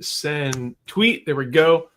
send tweet. There we go.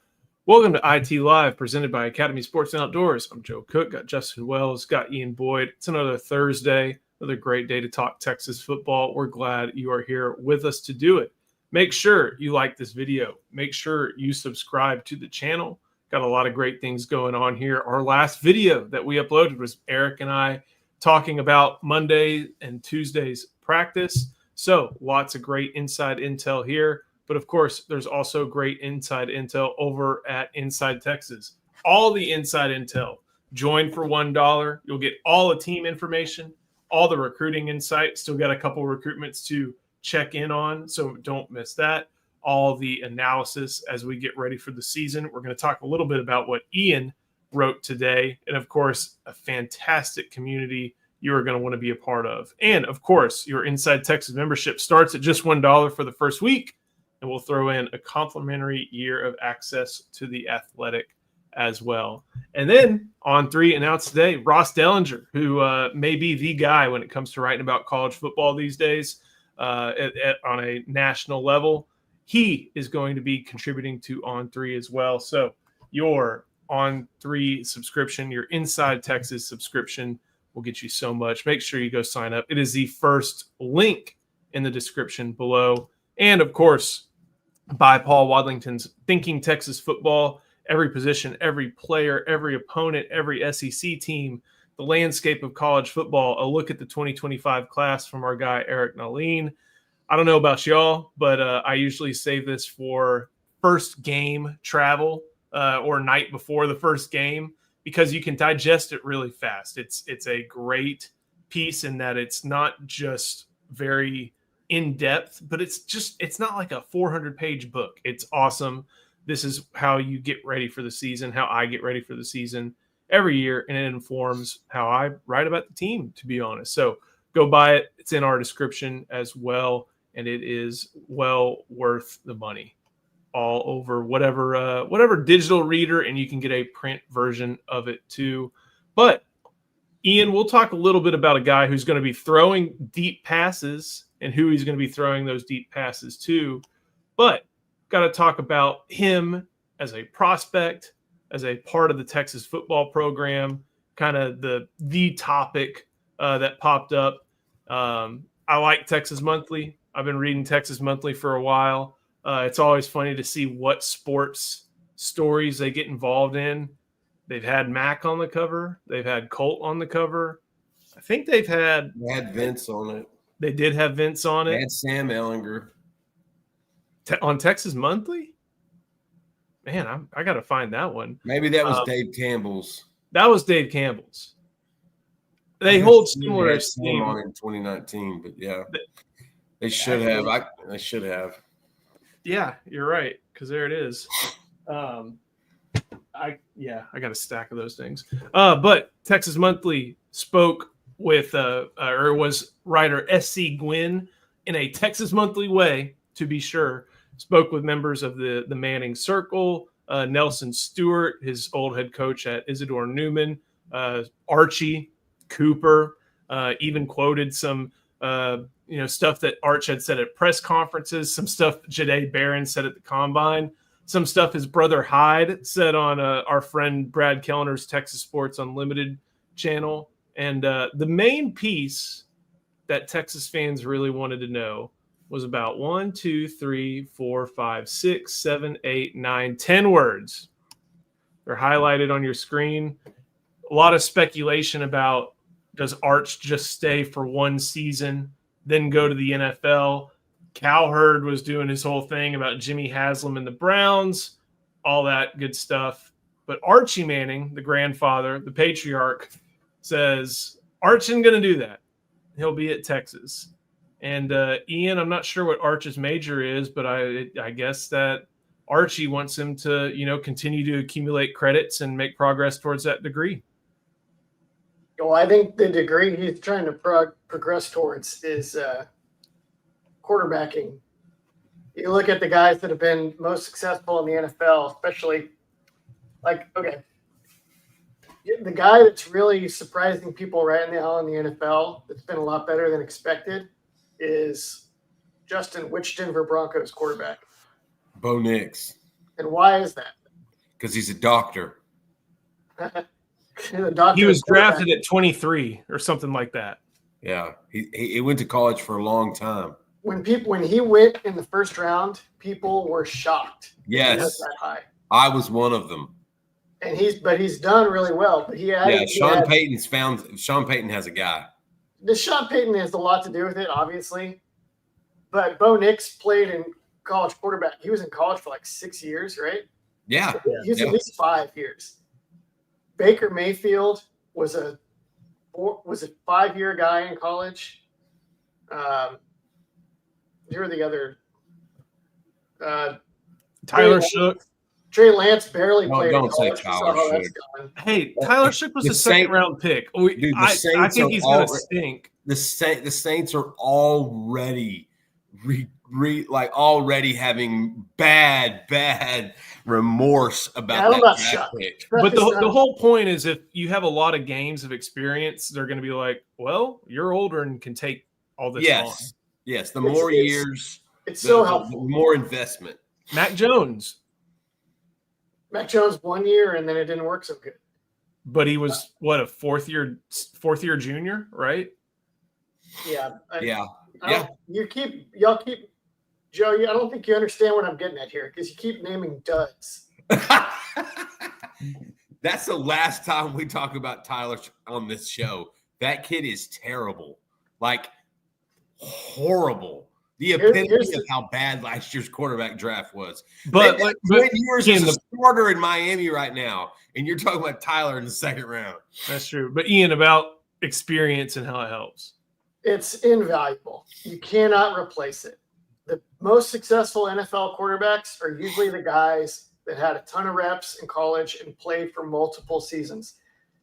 Welcome to IT Live, presented by Academy Sports and Outdoors. I'm Joe Cook, got Justin Wells, got Ian Boyd. It's another Thursday, another great day to talk Texas football. We're glad you are here with us to do it. Make sure you like this video. Make sure you subscribe to the channel. Got a lot of great things going on here. Our last video that we uploaded was Eric and I talking about Monday and Tuesday's practice. So lots of great inside intel here. But of course, there's also great inside intel over at Inside Texas. All the inside intel. Join for $1. You'll get all the team information, all the recruiting insight. Still got a couple recruitments to check in on, so don't miss that. All the analysis as we get ready for the season. We're going to talk a little bit about what Ian wrote today. And of course, a fantastic community you are going to want to be a part of. And of course, your Inside Texas membership starts at just $1 for the first week. And we'll throw in a complimentary year of access to the Athletic as well. And then On3 announced today, Ross Dellinger, who may be the guy when it comes to writing about college football these days on a national level. He is going to be contributing to On3 as well. So your On3 subscription, your Inside Texas subscription will get you so much. Make sure you go sign up. It is the first link in the description below. And of course, by Paul Wadlington's Thinking Texas Football, every position, every player, every opponent, every SEC team, the landscape of college football, a look at the 2025 class from our guy, Eric Naline. I don't know about y'all, but I usually save this for first game travel or night before the first game because you can digest it really fast. It's a great piece in that it's not just very in-depth, but it's not like a 400-page book. It's awesome. This is how you get ready for the season, how I get ready for the season every year, and it informs how I write about the team, to be honest. So go buy it. It's in our description as well, and it is well worth the money. All over whatever digital reader, and you can get a print version of it too. But Ian, we'll talk a little bit about a guy who's going to be throwing deep passes and who he's going to be throwing those deep passes to. But got to talk about him as a prospect, as a part of the Texas football program, kind of the topic that popped up. I like Texas Monthly. I've been reading Texas Monthly for a while. It's always funny to see what sports stories they get involved in. They've had Mac on the cover. They've had Colt on the cover. I think they had Vince on it. They did have Vince on it. They had Sam Ellinger. On Texas Monthly? Man, I got to find that one. Maybe that was Dave Campbell's. That was Dave Campbell's. They hold similar esteem on in 2019, but yeah, they should have. They should have. Yeah, you're right, because there it is. I got a stack of those things. But Texas Monthly spoke with was writer S.C. Gwynn in a Texas Monthly way, to be sure. Spoke with members of the Manning Circle, Nelson Stewart, his old head coach at Isidore Newman, Archie Cooper, even quoted some stuff that Arch had said at press conferences, some stuff Jahdae Barron said at the Combine, some stuff his brother Hyde said on our friend Brad Kellner's Texas Sports Unlimited channel. And the main piece that Texas fans really wanted to know was about 1, 2, 3, 4, 5, 6, 7, 8, 9, 10 words. They're highlighted on your screen. A lot of speculation about, does Arch just stay for one season, then go to the NFL? Cowherd was doing his whole thing about Jimmy Haslam and the Browns, all that good stuff. But Archie Manning, the grandfather, the patriarch, says Arch isn't going to do that. He'll be at Texas. And Ian, I'm not sure what Arch's major is, but I guess that Archie wants him to, continue to accumulate credits and make progress towards that degree. Well, I think the degree he's trying to progress towards is quarterbacking. You look at the guys that have been most successful in the NFL, especially the guy that's really surprising people right now in the NFL that's been a lot better than expected is Justin, which Denver Broncos quarterback? Bo Nix. And why is that? Because he's a doctor. He was drafted at 23 or something like that. Yeah, he went to college for a long time. When he went in the first round, people were shocked. Yes, he was that high. I was one of them. And he's done really well. But Sean Payton has a guy. Sean Payton has a lot to do with it, obviously. But Bo Nix played in college quarterback. He was in college for like 6 years, right? Yeah. He was at least 5 years. Baker Mayfield was a 5-year guy in college. Who are the other? Tyler Shook. Trey Lance barely played. Don't say Tyler Shook. Hey, Tyler Shook was a second-round pick. I think he's going to stink. The Saints are already already having bad remorse about that draft pick. But the whole point is, if you have a lot of games of experience, they're going to be like, well, you're older and can take all this on. Yes, the more years, it's so helpful. The more investment. Mac Jones 1 year, and then it didn't work so good. But he was a fourth year junior, right? Yeah. Yeah. Y'all keep Joe. I don't think you understand what I'm getting at here because you keep naming duds. That's the last time we talk about Tyler on this show. That kid is terrible, like horrible. The epitome of how bad last year's quarterback draft was. But Ewers is a starter in Miami right now, and you're talking about Tyler in the second round. That's true. But Ian, about experience and how it helps. It's invaluable. You cannot replace it. The most successful NFL quarterbacks are usually the guys that had a ton of reps in college and played for multiple seasons.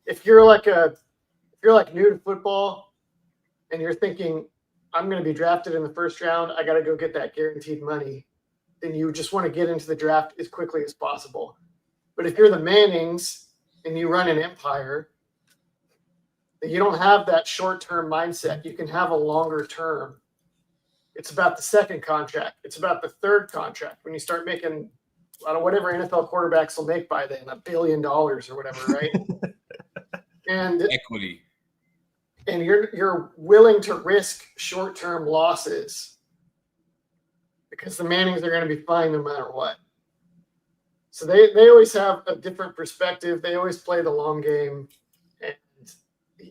If you're like new to football and you're thinking, I'm going to be drafted in the first round, I got to go get that guaranteed money, then you just want to get into the draft as quickly as possible. But if you're the Mannings and you run an empire, you don't have that short-term mindset. You can have a longer term. It's about the second contract. It's about the third contract. When you start making, I don't know, whatever NFL quarterbacks will make by then, $1 billion or whatever, right? And equity. And you're willing to risk short-term losses because the Mannings are going to be fine no matter what. So they always have a different perspective. They always play the long game. And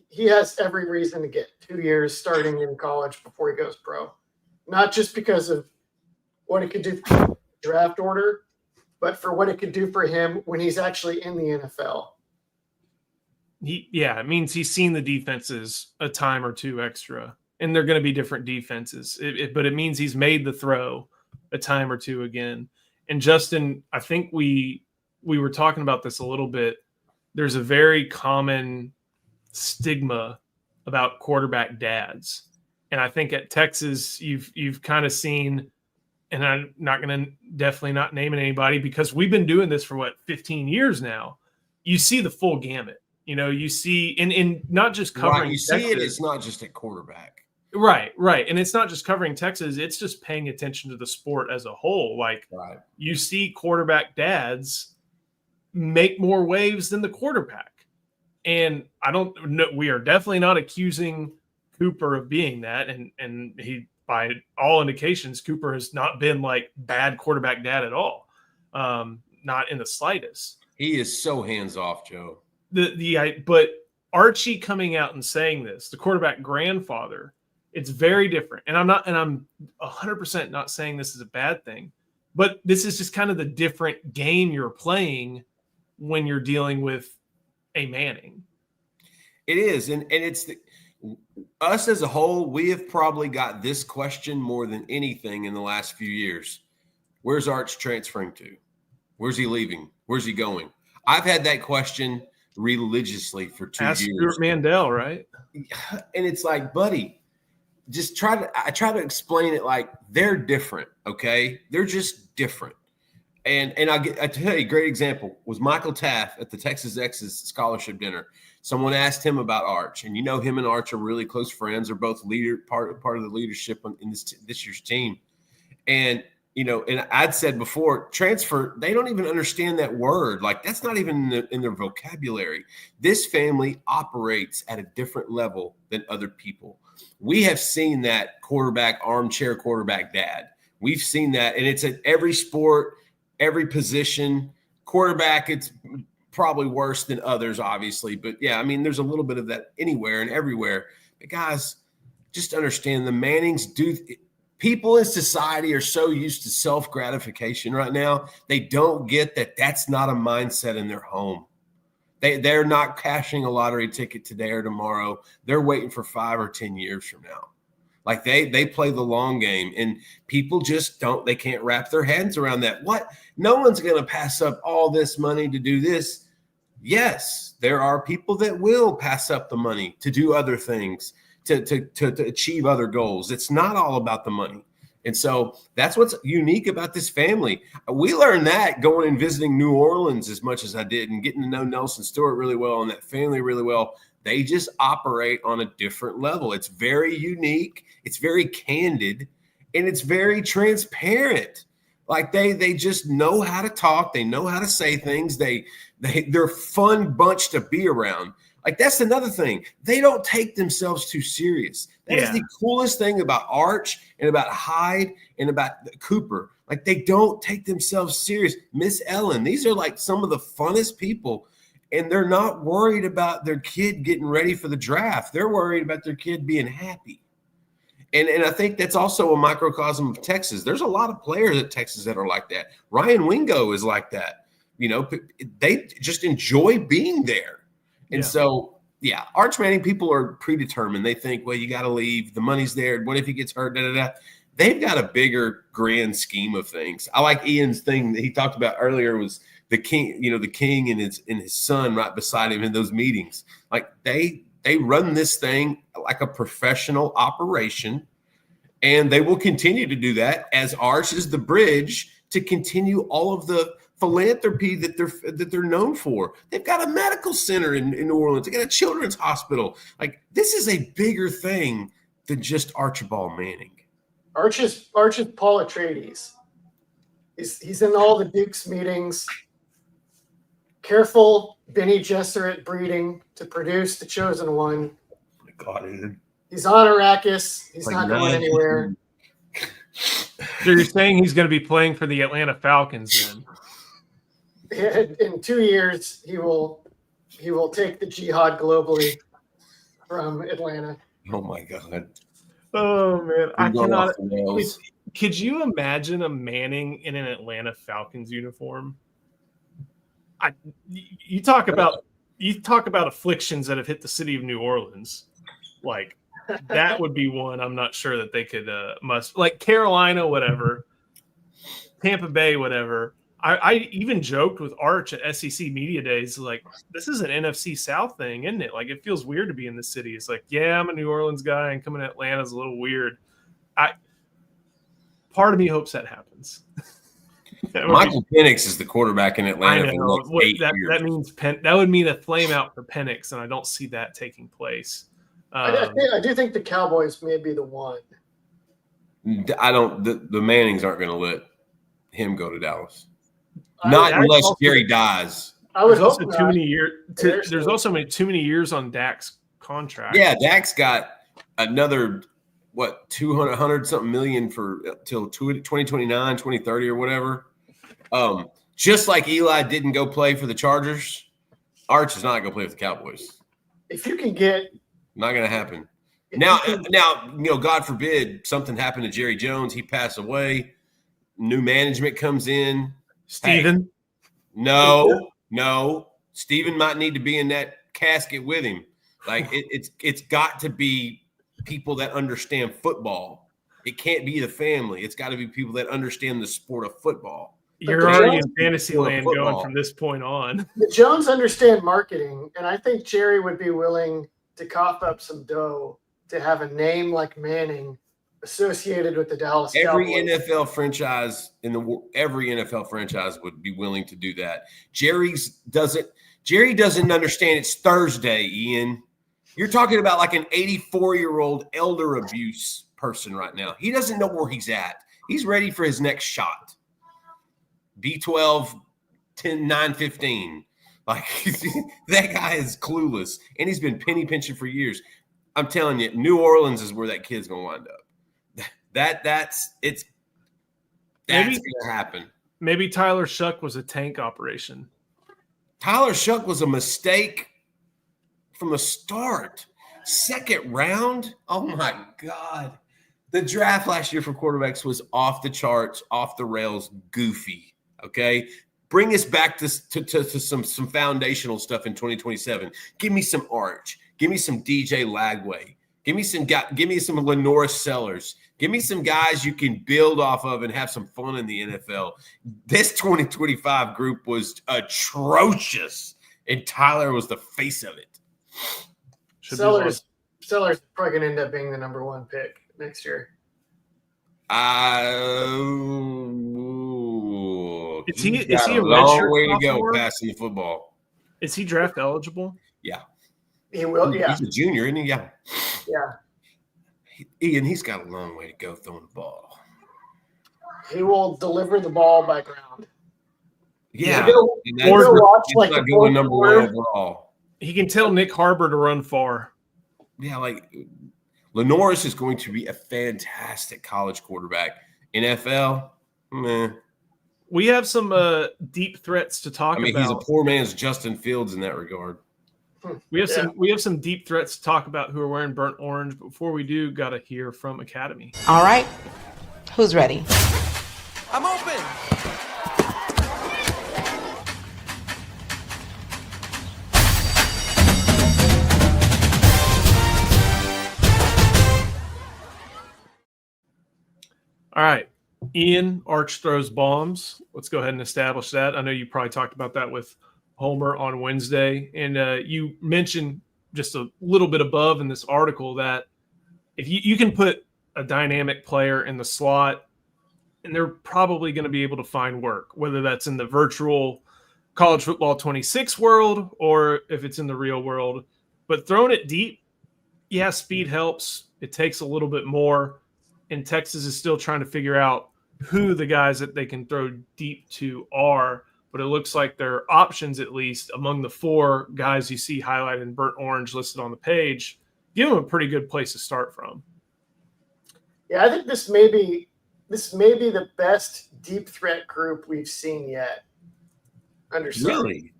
he has every reason to get 2 years starting in college before he goes pro. Not just because of what it could do for the draft order, but for what it could do for him when he's actually in the NFL. It means he's seen the defenses a time or two extra, and they're going to be different defenses. But it means he's made the throw a time or two again. And Justin, I think we were talking about this a little bit. There's a very common stigma about quarterback dads, and I think at Texas you've kind of seen. And I'm not going to definitely not naming anybody because we've been doing this for 15 years now. You see the full gamut. You see in not just covering right, you Texas. see it, it's not just at quarterback. Right. And it's not just covering Texas, it's just paying attention to the sport as a whole. You see quarterback dads make more waves than the quarterback. And I don't know, we are definitely not accusing Cooper of being that. And he, by all indications, Cooper has not been bad quarterback dad at all. Not in the slightest. He is so hands off, Joe. But Archie coming out and saying this, the quarterback grandfather, it's very different. And I'm 100% not saying this is a bad thing, but this is just kind of the different game you're playing when you're dealing with a Manning. It is. And it's us as a whole, we have probably got this question more than anything in the last few years. Where's Arch transferring to? Where's he leaving? Where's he going? I've had that question religiously for 2 years. Stuart Mandel, right? And it's like, buddy, I try to explain it like they're different, okay? They're just different. And I tell you, a great example was Michael Taft at the Texas Ex's scholarship dinner. Someone asked him about Arch, and him and Arch are really close friends. They're both part of the leadership in this year's team. And and I'd said before, transfer, they don't even understand that word. Like, that's not even in their vocabulary. This family operates at a different level than other people. We have seen that armchair quarterback dad. We've seen that, and it's at every sport, every position. Quarterback, it's probably worse than others, obviously. But, yeah, I mean, there's a little bit of that anywhere and everywhere. But, guys, just understand the Mannings do – people in society are so used to self-gratification right now, they don't get that that's not a mindset in their home. They're not cashing a lottery ticket today or tomorrow. They're waiting for 5 or 10 years from now. Like they play the long game, and people just they can't wrap their heads around that. What? No one's going to pass up all this money to do this. Yes, there are people that will pass up the money to do other things, to achieve other goals. It's not all about the money. And so that's what's unique about this family. We learned that going and visiting New Orleans as much as I did and getting to know Nelson Stewart really well and that family really well. They just operate on a different level. It's very unique. It's very candid, and it's very transparent. Like they just know how to talk. They know how to say things. They're a fun bunch to be around. Like, that's another thing. They don't take themselves too serious. That is the coolest thing about Arch and about Hyde and about Cooper. Like, they don't take themselves serious. Miss Ellen, these are like some of the funnest people, and they're not worried about their kid getting ready for the draft. They're worried about their kid being happy. And I think that's also a microcosm of Texas. There's a lot of players at Texas that are like that. Ryan Wingo is like that. They just enjoy being there. And so, Arch Manning people are predetermined. They think, well, you got to leave. The money's there. What if he gets hurt? They've got a bigger grand scheme of things. I like Ian's thing that he talked about earlier was the king, the king and his son right beside him in those meetings. Like they run this thing like a professional operation, and they will continue to do that as Arch is the bridge to continue all of the philanthropy that they're known for. They've got a medical center in New Orleans. They got a children's hospital. Like, this is a bigger thing than just Archibald Manning. Arch is Paul Atreides. He's in all the Duke's meetings. Careful Benny Gesserit breeding to produce the chosen one. Oh my God, dude. He's on Arrakis. He's not going anywhere. So you're saying he's going to be playing for the Atlanta Falcons then? In 2 years, he will take the jihad globally from Atlanta. Oh my God! Oh man, I cannot. Could you imagine a Manning in an Atlanta Falcons uniform? You talk about afflictions that have hit the city of New Orleans. Like, that would be one. I'm not sure that they could like Carolina, whatever, Tampa Bay, whatever. I even joked with Arch at SEC Media Days, like, this is an NFC South thing, isn't it? Like, it feels weird to be in the city. It's like, yeah, I'm a New Orleans guy, and coming to Atlanta is a little weird. Part of me hopes that happens. Michael Penix is the quarterback in Atlanta for the next 8 years. That means that would mean a flame out for Penix, and I don't see that taking place. I do think the Cowboys may be the one. The Mannings aren't going to let him go to Dallas. Not unless Jerry dies. I would hope too many years. There's also too many years on Dak's contract. Yeah, Dak's got another 200 something million for till 2029, 2030 or whatever. Just like Eli didn't go play for the Chargers, Arch is not going to play with the Cowboys. If you can get, not going to happen. Now, God forbid something happened to Jerry Jones. He passed away. New management comes in. Steven? Hey, no. Steven might need to be in that casket with him. Like, it's got to be people that understand football. It can't be the family. It's got to be people that understand the sport of football. You're already in fantasy land going from this point on. The Jones understand marketing, and I think Jerry would be willing to cough up some dough to have a name like Manning associated with the Dallas Cowboys. Every NFL franchise would be willing to do that. Jerry doesn't understand it's Thursday, Ian. You're talking about like an 84-year-old elder abuse person right now. He doesn't know where he's at. He's ready for his next shot. B12, 10, 9, 15. Like, that guy is clueless, and he's been penny pinching for years. I'm telling you, New Orleans is where that kid's going to wind up. That's going to happen. Maybe Tyler Shuck was a tank operation. Tyler Shuck was a mistake from the start. Second round? Oh, my God. The draft last year for quarterbacks was off the charts, off the rails, goofy, okay? Bring us back to some foundational stuff in 2027. Give me some Arch. Give me some DJ Lagway. Give me some Lenoris Sellers. Give me some guys you can build off of and have some fun in the NFL. This 2025 group was atrocious, and Tyler was the face of it. Sellers probably going to end up being the number 1 pick next year. Is he a long way to go passing the football? Is he draft eligible? Yeah. He will, yeah. He's a junior, isn't he? Yeah. Yeah. Ian, he's got a long way to go throwing the ball. He will deliver the ball by ground. Yeah. He's not going number 1 overall. He can tell Nick Harbor to run far. Yeah, like Lenoris is going to be a fantastic college quarterback. NFL, meh. We have some deep threats to talk about. He's a poor man's Justin Fields in that regard. We have some deep threats to talk about who are wearing burnt orange. But before we do, got to hear from Academy. All right. Who's ready? I'm open. All right. Ian, Arch throws bombs. Let's go ahead and establish that. I know you probably talked about that with Homer on Wednesday. And you mentioned just a little bit above in this article that if you can put a dynamic player in the slot, and they're probably going to be able to find work, whether that's in the virtual college football 26 world or if it's in the real world. But throwing it deep, yeah, speed helps. It takes a little bit more. And Texas is still trying to figure out who the guys that they can throw deep to are. But it looks like their options, at least among the 4 guys you see highlighted in burnt orange listed on the page, give them a pretty good place to start from. Yeah, I think this may be the best deep threat group we've seen yet. Really?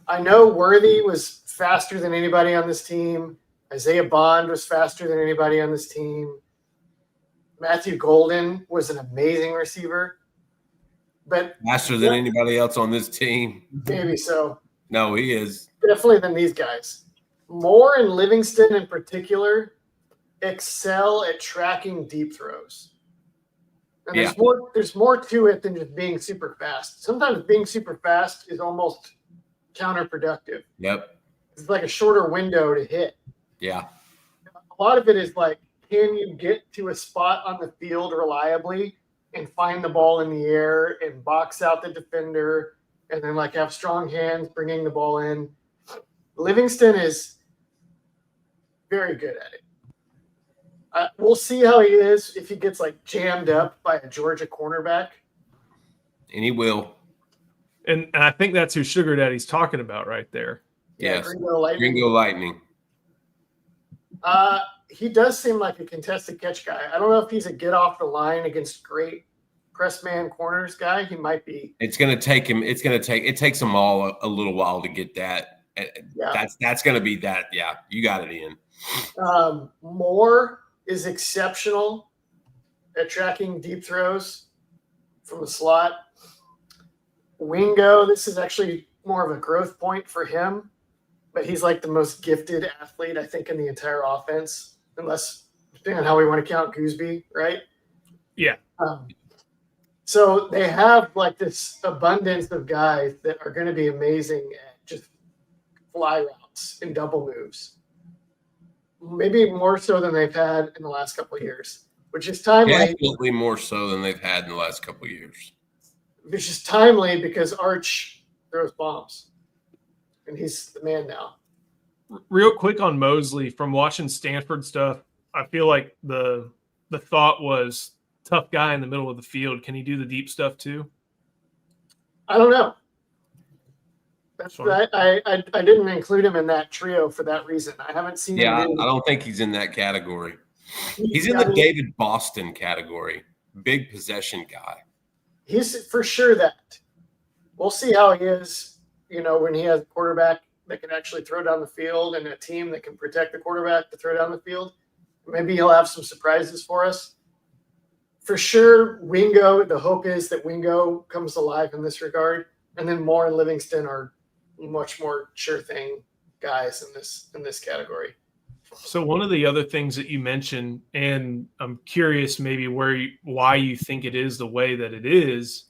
I know Worthy was faster than anybody on this team. Isaiah Bond was faster than anybody on this team. Matthew Golden was an amazing receiver. But faster than anybody else on this team? Maybe so. No, he is. Definitely than these guys. Moore and Livingston in particular excel at tracking deep throws. And there's more to it than just being super fast. Sometimes being super fast is almost counterproductive. Yep. It's like a shorter window to hit. Yeah. A lot of it is like, can you get to a spot on the field reliably and find the ball in the air and box out the defender and then like have strong hands bringing the ball in? Livingston is very good at it. We'll see how he is if he gets like jammed up by a Georgia cornerback. And he will. And I think that's who Sugar Daddy's talking about right there. Yes. Gringo Lightning. He does seem like a contested catch guy. I don't know if he's a get off the line against great press man corners guy. He might be. It's going to take him. It takes them all a little while to get that. Yeah. That's going to be that. Yeah. You got it, Ian. Moore is exceptional at tracking deep throws from the slot. Wingo, this is actually more of a growth point for him, but he's like the most gifted athlete, I think, in the entire offense, unless, depending on how we want to count Gooseby, right? Yeah. So they have like this abundance of guys that are going to be amazing at just fly routes and double moves. Maybe more so than they've had in the last couple of years, which is timely. Definitely more so than they've had in the last couple of years. Which is timely because Arch throws bombs, and he's the man now. Real quick on Mosley, from watching Stanford stuff, I feel like the thought was tough guy in the middle of the field. Can he do the deep stuff too? I don't know. That's fine. I didn't include him in that trio for that reason. I haven't seen Yeah, him. I don't think he's in that category. He's in the David Boston category. Big possession guy. He's for sure that. We'll see how he is, when he has a quarterback that can actually throw down the field and a team that can protect the quarterback to throw down the field. Maybe he'll have some surprises for us. For sure, Wingo, the hope is that Wingo comes alive in this regard. And then Moore and Livingston are much more sure thing guys in this category. So one of the other things that you mentioned, and I'm curious maybe why you think it is the way that it is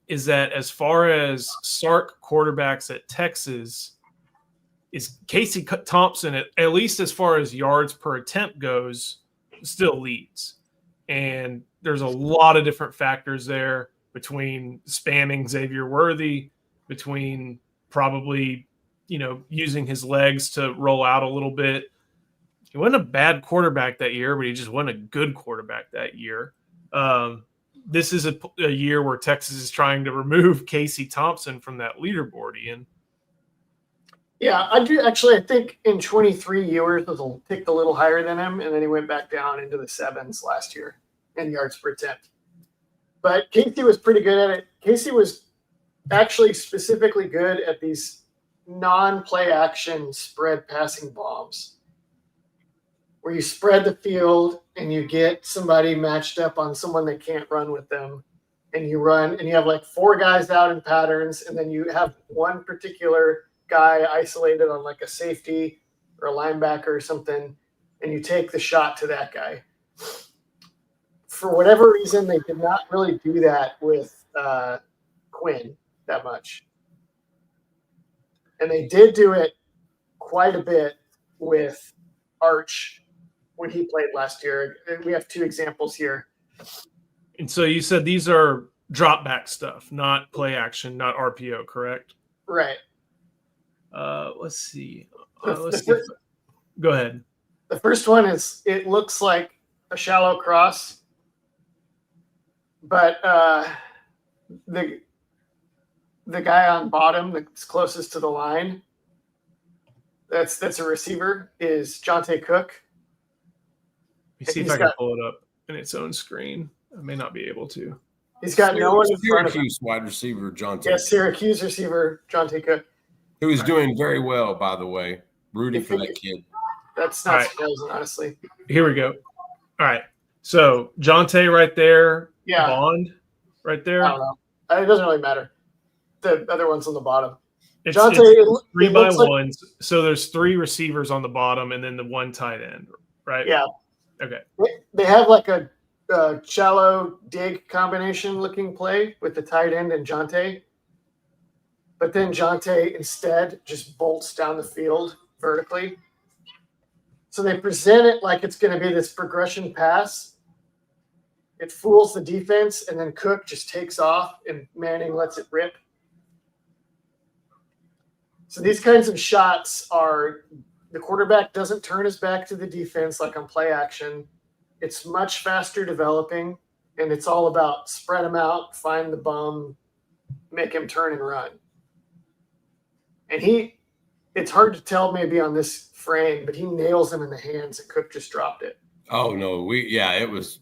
that as far as Sark quarterbacks at Texas, is Casey Thompson, at least as far as yards per attempt goes, still leads. And there's a lot of different factors there between spamming Xavier Worthy, between probably, using his legs to roll out a little bit. He wasn't a bad quarterback that year, but he just wasn't a good quarterback that year. This is a year where Texas is trying to remove Casey Thompson from that leaderboard, Ian. Yeah, I do. Actually, I think in 23, Ewers was ticked a little higher than him, and then he went back down into the 7s last year in yards per attempt. But Casey was pretty good at it. Casey was actually specifically good at these non-play action spread passing bombs, where you spread the field and you get somebody matched up on someone that can't run with them, and you run and you have like 4 guys out in patterns, and then you have one particular guy isolated on like a safety or a linebacker or something, and you take the shot to that guy. For whatever reason, they did not really do that with Quinn that much. And they did do it quite a bit with Arch when he played last year. And we have 2 examples here. And so you said these are drop back stuff, not play action, not RPO, correct? Right. Let's see. Go ahead. The first one is, it looks like a shallow cross, but the guy on bottom that's closest to the line, that's a receiver, is Jonte Cook. Let me see if I can pull it up in its own screen. I may not be able to. He's got no one in front of him. Syracuse wide receiver Jonte. Yes, Syracuse receiver Jonte Cook. Who is doing very well, by the way. Rooting for that kid. That's not surprising, honestly. Here we go. All right. So Jonte right there. Yeah. Bond right there. I don't know. It doesn't really matter. The other one's on the bottom. It's Jonte, 3x1s. So there's 3 receivers on the bottom and then the 1 tight end, right? Yeah. Okay. They have like a shallow dig combination looking play with the tight end and Jonte. But then Jonte instead just bolts down the field vertically. So they present it like it's going to be this progression pass. It fools the defense, and then Cook just takes off, and Manning lets it rip. So these kinds of shots are the quarterback doesn't turn his back to the defense like on play action. It's much faster developing, and it's all about spread him out, find the bum, make him turn and run. And it's hard to tell maybe on this frame, but he nails him in the hands, and Cook just dropped it. Oh no, it was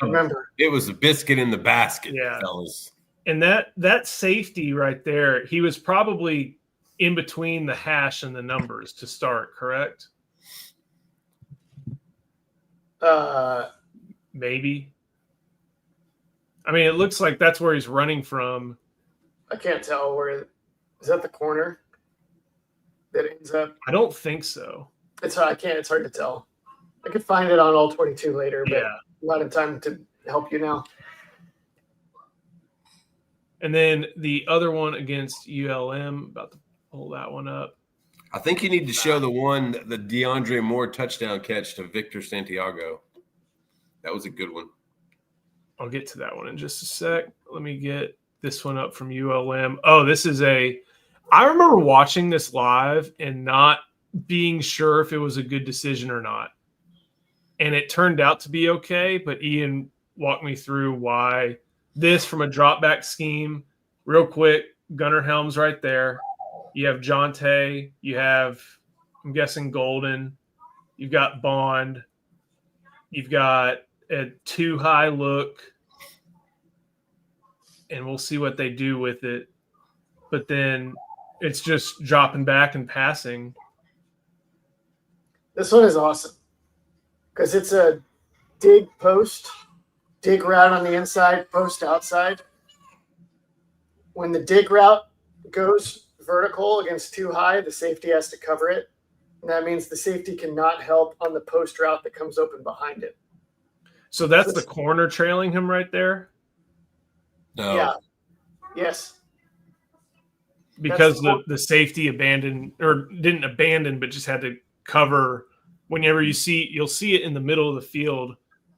remember. It was a biscuit in the basket, Yeah. fellas. And that safety right there, he was probably in between the hash and the numbers to start, correct? Maybe. I mean, it looks like that's where he's running from. I can't tell where. Is that the corner that ends up? I don't think so. It's hard to tell. I could find it on all 22 later, but Yeah. a lot of time to help you now. And then the other one against ULM, about to pull that one up. I think you need to show the DeAndre Moore touchdown catch to Victor Santiago. That was a good one. I'll get to that one in just a sec. Let me get this one up from ULM. Oh, I remember watching this live and not being sure if it was a good decision or not. And it turned out to be okay, but Ian, walk me through why this from a drop back scheme, real quick. Gunnar Helm's right there. You have Jonte. You have, I'm guessing, Golden. You've got Bond. You've got a too high look. And we'll see what they do with it. But then it's just dropping back and passing. This one is awesome because it's a dig post, dig route on the inside, post outside. When the dig route goes vertical against too high, the safety has to cover it. And that means the safety cannot help on the post route that comes open behind it. So that's the corner trailing him right there? No. Yeah. Yes. Because the safety abandoned or didn't abandon, but just had to cover. Whenever you'll see it in the middle of the field.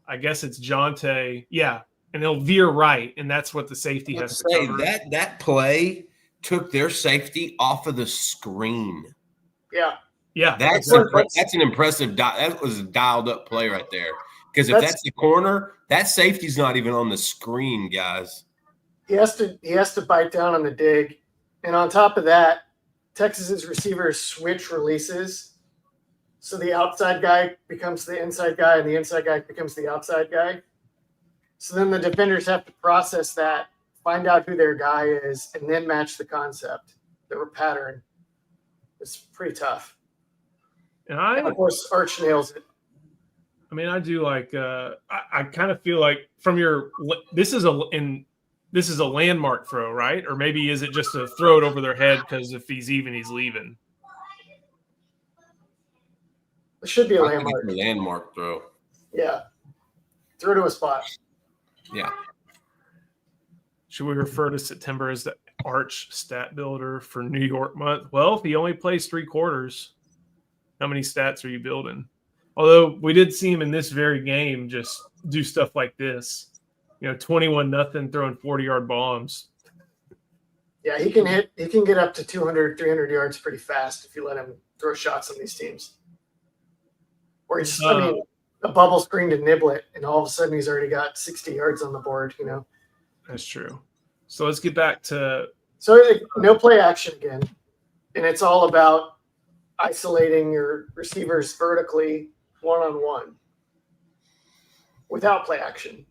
I guess it's Jonte. Yeah. And they'll veer right. And that's what the safety has to cover. That play took their safety off of the screen. Yeah. Yeah. That's an impressive. That was a dialed up play right there. Because if that's the corner, that safety's not even on the screen, guys. He has to bite down on the dig. And on top of that, Texas's receivers switch releases. So the outside guy becomes the inside guy and the inside guy becomes the outside guy. So then the defenders have to process that, find out who their guy is, and then match the concept, the pattern. It's pretty tough. And of course, Arch nails it. I mean, I do like. I kind of feel like from this is a landmark throw, right? Or maybe is it just to throw it over their head because if he's even, he's leaving. It should be a landmark throw. Yeah, throw to a spot. Yeah. Should we refer to September as the Arch stat builder for New York month? Well, if he only plays 3 quarters, how many stats are you building? Although we did see him in this very game just do stuff like this. 21-0 throwing 40-yard bombs. Yeah, he can get up to 200, 300 yards pretty fast if you let him throw shots on these teams. Or a bubble screen to nibble it, and all of a sudden he's already got 60 yards on the board, That's true. So let's get back to... So no play action again. And it's all about isolating your receivers vertically one-on-one without play action.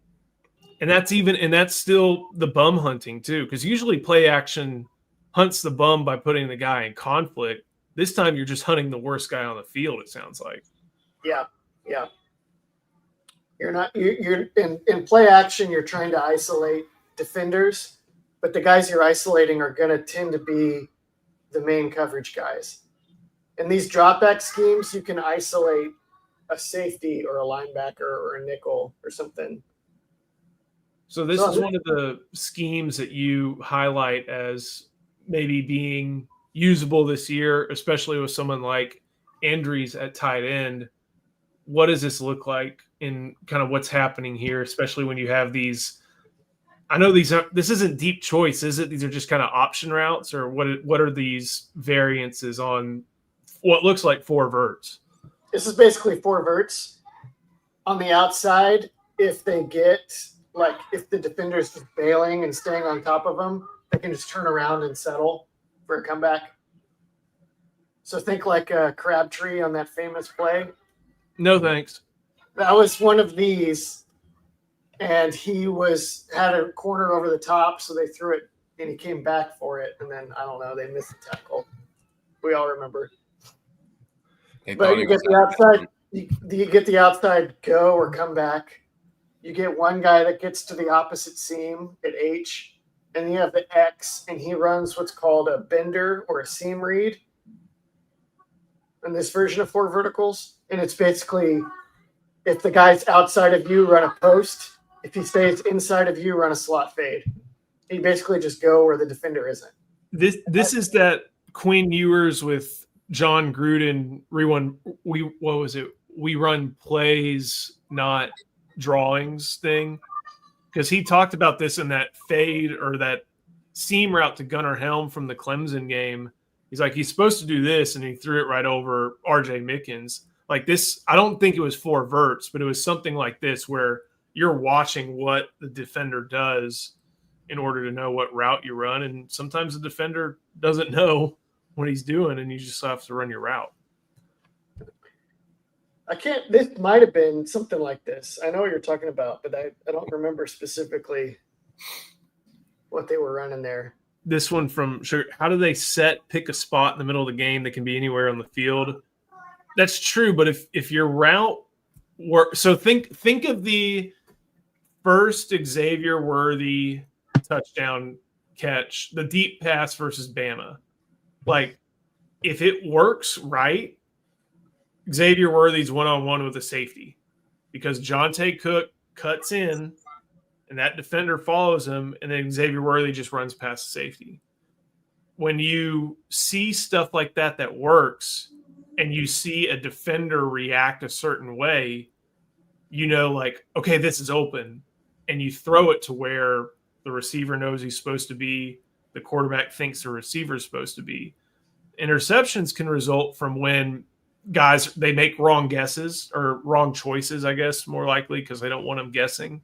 And that's still the bum hunting too, because usually play action hunts the bum by putting the guy in conflict. This time you're just hunting the worst guy on the field, it sounds like. Yeah. You're in play action, you're trying to isolate defenders, but the guys you're isolating are going to tend to be the main coverage guys. In these drop back schemes, you can isolate a safety or a linebacker or a nickel or something. So this is one of the schemes that you highlight as maybe being usable this year, especially with someone like Andrews at tight end. What does this look like in kind of what's happening here, especially when you have these? I know this isn't deep choice, is it? These are just kind of option routes, or what are these variances on what looks like 4 verts? This is basically 4 verts. On the outside, if they get, if the defender's just bailing and staying on top of them, they can just turn around and settle for a comeback. So think like a Crabtree on that famous play. No, thanks. That was one of these, and he had a corner over the top, so they threw it, and he came back for it, and then, I don't know, they missed the tackle. We all remember. But you get the outside, you get the outside go or come back. You get one guy that gets to the opposite seam at H, and you have the X, and he runs what's called a bender or a seam read in this version of 4 verticals. And it's basically, if the guy's outside of you, run a post. If he stays inside of you, run a slot fade. You basically just go where the defender isn't. This is that Quinn Ewers with John Gruden we run plays, not drawings thing. Because he talked about this in that fade or that seam route to Gunnar Helm from the Clemson game. He's like, he's supposed to do this, and he threw it right over RJ Mickens. Like this, I don't think it was 4 verts, but it was something like this where you're watching what the defender does in order to know what route you run. And sometimes the defender doesn't know what he's doing, and you just have to run your route. This might have been something like this. I know what you're talking about, but I don't remember specifically what they were running there. This one from how do they pick a spot in the middle of the game that can be anywhere on the field? That's true, but if your route were so think of the first Xavier Worthy touchdown catch, the deep pass versus Bama. Like, if it works right, Xavier Worthy's one-on-one with a safety because Jonte Cook cuts in and that defender follows him, and then Xavier Worthy just runs past the safety. When you see stuff like that works, and you see a defender react a certain way, you know, like, okay, this is open, and you throw it to where the receiver knows he's supposed to be, the quarterback thinks the receiver is supposed to be. Interceptions can result from when guys, they make wrong guesses or wrong choices, I guess, more likely, because they don't want them guessing.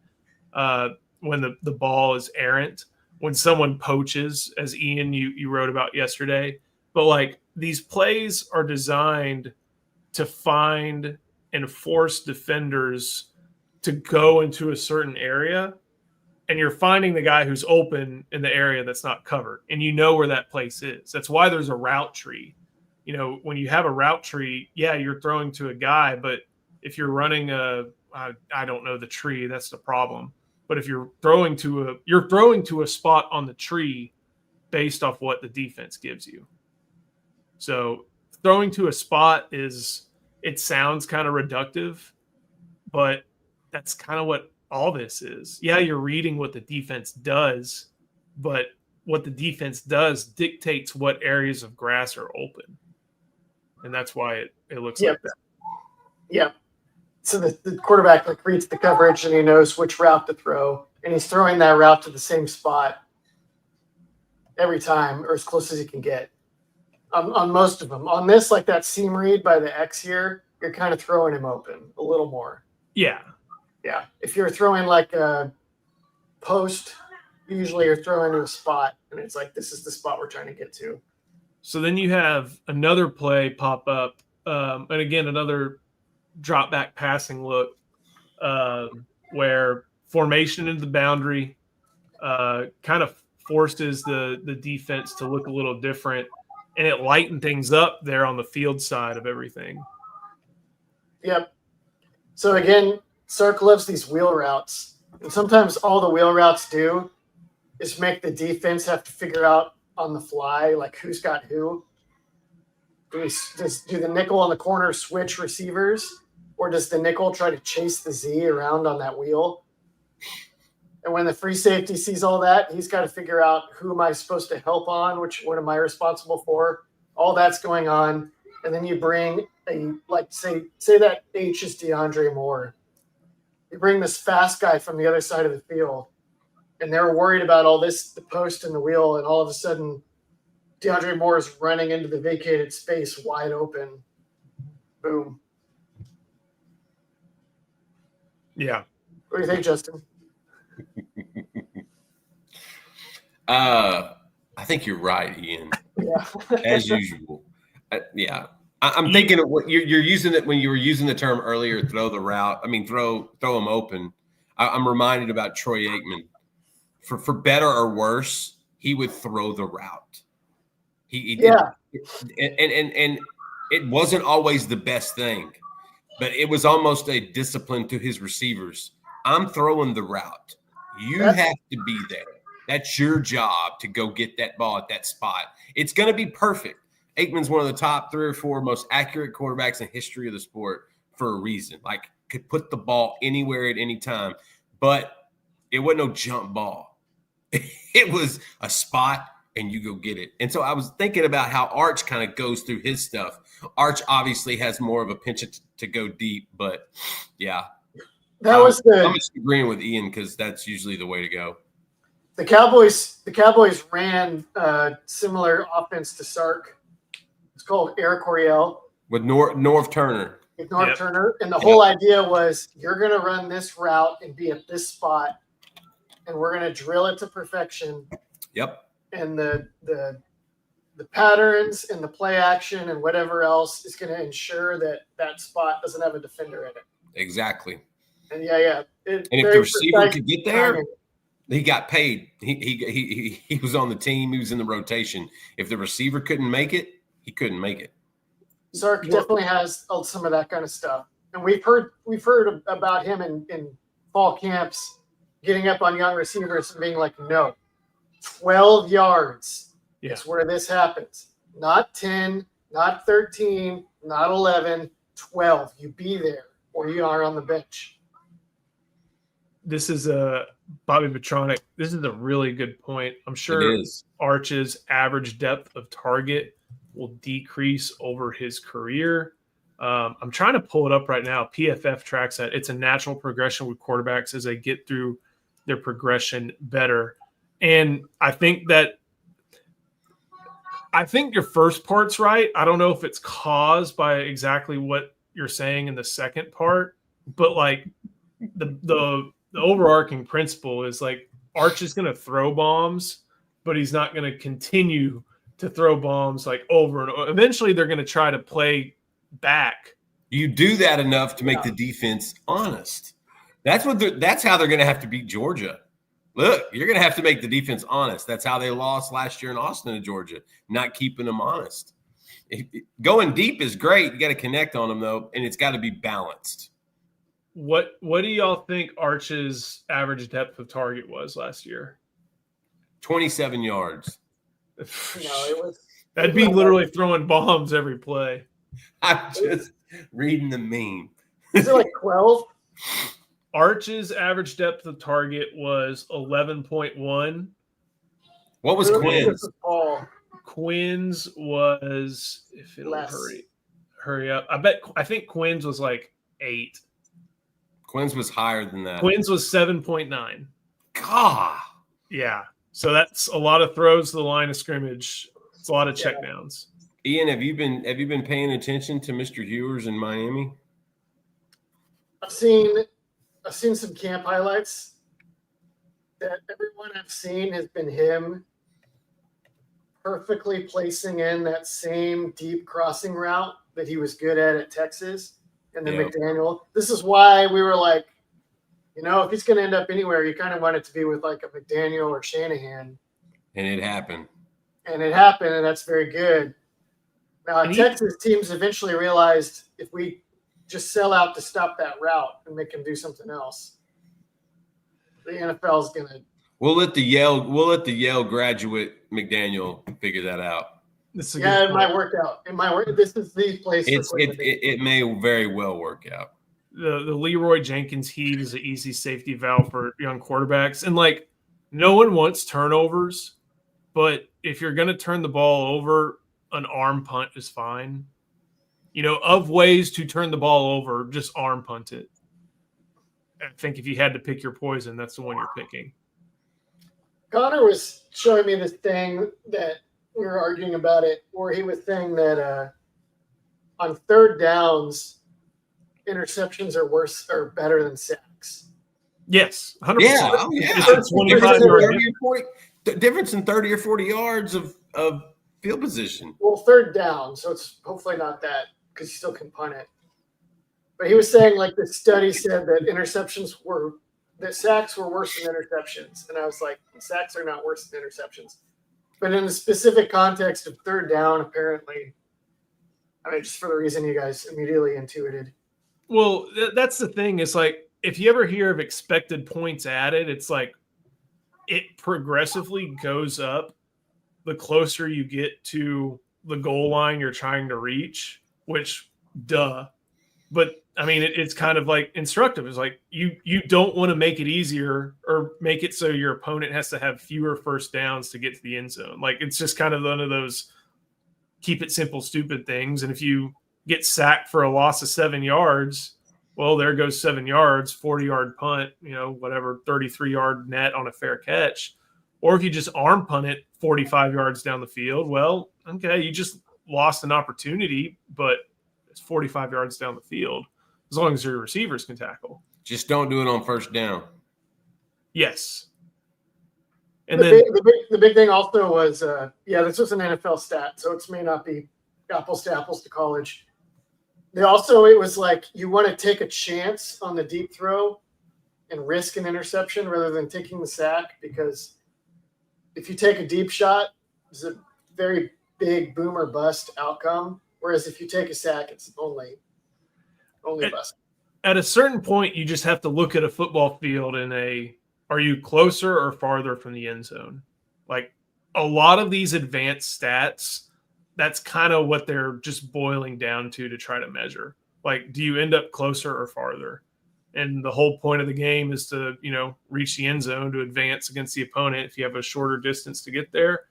When the ball is errant, when someone poaches, as Ian, you wrote about yesterday. But like, these plays are designed to find and force defenders to go into a certain area, and you're finding the guy who's open in the area that's not covered, and you know where that place is. That's why there's a route tree. You know, when you have a route tree, yeah, you're throwing to a guy, but if you're running I don't know the tree, that's the problem. But if you're throwing to a spot on the tree based off what the defense gives you. So throwing to a spot it sounds kind of reductive, but that's kind of what all this is. Yeah, you're reading what the defense does, but what the defense does dictates what areas of grass are open. And that's why it looks like that. Yeah. So the quarterback reads the coverage and he knows which route to throw, and he's throwing that route to the same spot every time, or as close as he can get. On most of them. On this, like that seam read by the X here, you're kind of throwing him open a little more. Yeah. Yeah. If you're throwing like a post, usually you're throwing to a spot, and it's like, this is the spot we're trying to get to. So then you have another play pop up, and again, another drop back passing look where formation into the boundary kind of forces the defense to look a little different, and it lightened things up there on the field side of everything. Yep. So again, Sark loves these wheel routes, and sometimes all the wheel routes do is make the defense have to figure out on the fly, like who's got who. Do the nickel on the corner switch receivers, or does the nickel try to chase the Z around on that wheel? And when the free safety sees all that, he's got to figure out, who am I supposed to help on? What am I responsible for? All that's going on. And then you bring say that H is DeAndre Moore. You bring this fast guy from the other side of the field, and they're worried about all this, the post and the wheel, and all of a sudden DeAndre Moore is running into the vacated space wide open. Boom. Yeah. What do you think, Justin? I think you're right, Ian. Yeah. As usual. Yeah. I'm thinking of what you're using it when you were using the term earlier, throw the route. I mean, throw them open. I'm reminded about Troy Aikman. For better or worse, he would throw the route. He did. And it wasn't always the best thing, but it was almost a discipline to his receivers. I'm throwing the route. You have to be there. That's your job to go get that ball at that spot. It's going to be perfect. Aikman's one of the top 3 or 4 most accurate quarterbacks in history of the sport for a reason. Like, could put the ball anywhere at any time, but it wasn't no jump ball. It was a spot and you go get it. And so I was thinking about how Arch kind of goes through his stuff. Arch obviously has more of a penchant to go deep, but yeah. I'm just agreeing with Ian because that's usually the way to go. The Cowboys ran similar offense to Sark. It's called Air Coryell. With Norv Turner. with North Yep. Turner. And the whole idea was you're going to run this route and be at this spot, and we're going to drill it to perfection. Yep. And the patterns and the play action and whatever else is going to ensure that that spot doesn't have a defender in it. Exactly. And yeah. And if the receiver could get there, he got paid. He was on the team. He was in the rotation. If the receiver couldn't make it, he couldn't make it. Sark definitely has some of that kind of stuff. And we've heard about him in fall camps getting up on young receivers and being like, no, 12 yards is where this happens. Not 10, not 13, not 11, 12. You be there or you are on the bench. This is Bobby Petronic. This is a really good point. I'm sure Arch's average depth of target will decrease over his career. I'm trying to pull it up right now. PFF tracks that. It's a natural progression with quarterbacks as they get through their progression better. And I think your first part's right. I don't know if it's caused by exactly what you're saying in the second part, but like the overarching principle is like Arch is going to throw bombs, but he's not going to continue to throw bombs like over and over. Eventually they're going to try to play back. You do that enough to make the defense honest. That's how they're going to have to beat Georgia. Look, you're going to have to make the defense honest. That's how they lost last year in Austin to Georgia, not keeping them honest. Going deep is great. You got to connect on them though, and it's got to be balanced. What do y'all think Arch's average depth of target was last year? 27 yards. That'd be literally throwing bombs every play. I'm just reading the meme. Is it like 12? Arch's average depth of target was 11.1. What was Quinn's? Quinn's was, if it'll less. hurry up. I think Quinn's was like 8. Quinn's was higher than that. Quinn's was 7.9. God. Yeah. So that's a lot of throws to the line of scrimmage. It's a lot of checkdowns. Ian, have you been paying attention to Mr. Hewers in Miami? I've seen some camp highlights. That everyone I've seen has been him perfectly placing in that same deep crossing route that he was good at Texas. And then McDaniel. This is why we were like, if he's going to end up anywhere, you kind of want it to be with like a McDaniel or Shanahan. And it happened. And that's very good. Now, Texas teams eventually realized if we just sell out to stop that route and make him do something else, the NFL is going to. We'll let the Yale graduate McDaniel figure that out. It might work out. This is the place. It may very well work out. The Leroy Jenkins heave is an easy safety valve for young quarterbacks. And like, no one wants turnovers, but if you're going to turn the ball over, an arm punt is fine. Of ways to turn the ball over, just arm punt it. I think if you had to pick your poison, that's the one you're picking. Connor was showing me this thing that we were arguing about it, where he was saying that on third downs, interceptions are better than sacks. Yes, 100%. Yeah. It's 25 yards. The difference in 30 or 40 yards of field position. Well, third down, so it's hopefully not that because you still can punt it. But he was saying like the study said that sacks were worse than interceptions, and I was like, sacks are not worse than interceptions. But in the specific context of third down, apparently, just for the reason you guys immediately intuited. Well, that's the thing. It's like, if you ever hear of expected points added, it's like it progressively goes up the closer you get to the goal line you're trying to reach, which, duh. But, it's kind of like instructive. It's like you don't want to make it easier or make it so your opponent has to have fewer first downs to get to the end zone. Like, it's just kind of one of those keep it simple, stupid things. And if you get sacked for a loss of 7 yards, well, there goes 7 yards, 40-yard punt, 33-yard net on a fair catch. Or if you just arm punt it 45 yards down the field, well, okay, you just lost an opportunity, but It's 45 yards down the field as long as your receivers can tackle. Just don't do it on first down. Yes. And the big thing also was, this was an NFL stat, so it may not be apples to apples to college. It was like you want to take a chance on the deep throw and risk an interception rather than taking the sack, because if you take a deep shot, it's a very big boom or bust outcome. Whereas if you take a sack, it's only bust. At a certain point, you just have to look at a football field are you closer or farther from the end zone? Like a lot of these advanced stats, that's kind of what they're just boiling down to try to measure. Like, do you end up closer or farther? And the whole point of the game is to, reach the end zone to advance against the opponent. If you have a shorter distance to get there,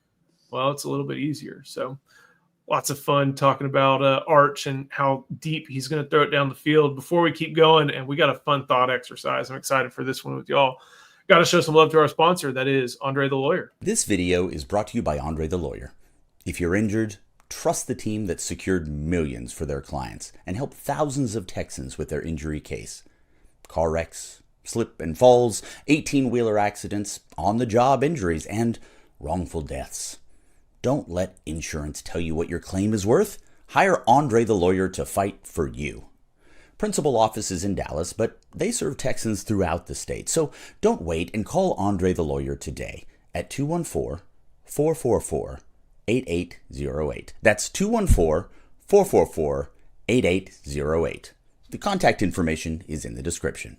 well, it's a little bit easier. So lots of fun talking about Arch and how deep he's going to throw it down the field. Before we keep going, and we got a fun thought exercise. I'm excited for this one with y'all. Got to show some love to our sponsor. That is Andre the Lawyer. This video is brought to you by Andre the Lawyer. If you're injured, trust the team that secured millions for their clients and helped thousands of Texans with their injury case. Car wrecks, slip and falls, 18-wheeler accidents, on-the-job injuries, and wrongful deaths. Don't let insurance tell you what your claim is worth. Hire Andre the Lawyer to fight for you. Principal office is in Dallas, but they serve Texans throughout the state. So don't wait and call Andre the Lawyer today at 214-444-8808. That's 214-444-8808. The contact information is in the description.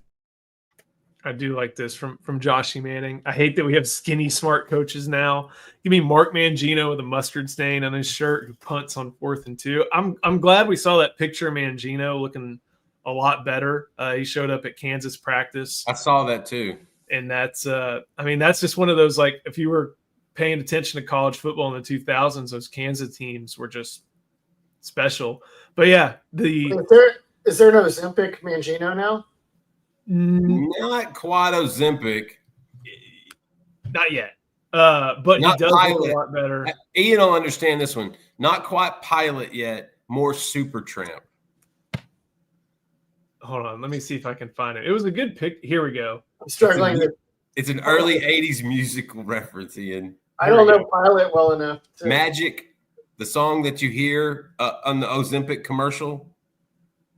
I do like this from Joshy Manning. I hate that we have skinny, smart coaches now. Give me Mark Mangino with a mustard stain on his shirt who punts on 4th and 2. I'm glad we saw that picture of Mangino looking a lot better. He showed up at Kansas practice. I saw that too. And that's that's just one of those, like, if you were paying attention to college football in the 2000s, those Kansas teams were just special. But yeah, is there no Ozempic Mangino now? Not quite Ozempic. Not yet. But Not he does Pilot. look a lot better. Ian will understand this one. Not quite Pilot yet. More Super Tramp. Hold on. Let me see if I can find it. It was a good pick. Here we go. I'm struggling. It's an early 80s musical reference, Ian. I don't know Pilot well enough. Magic, the song that you hear on the Ozempic commercial,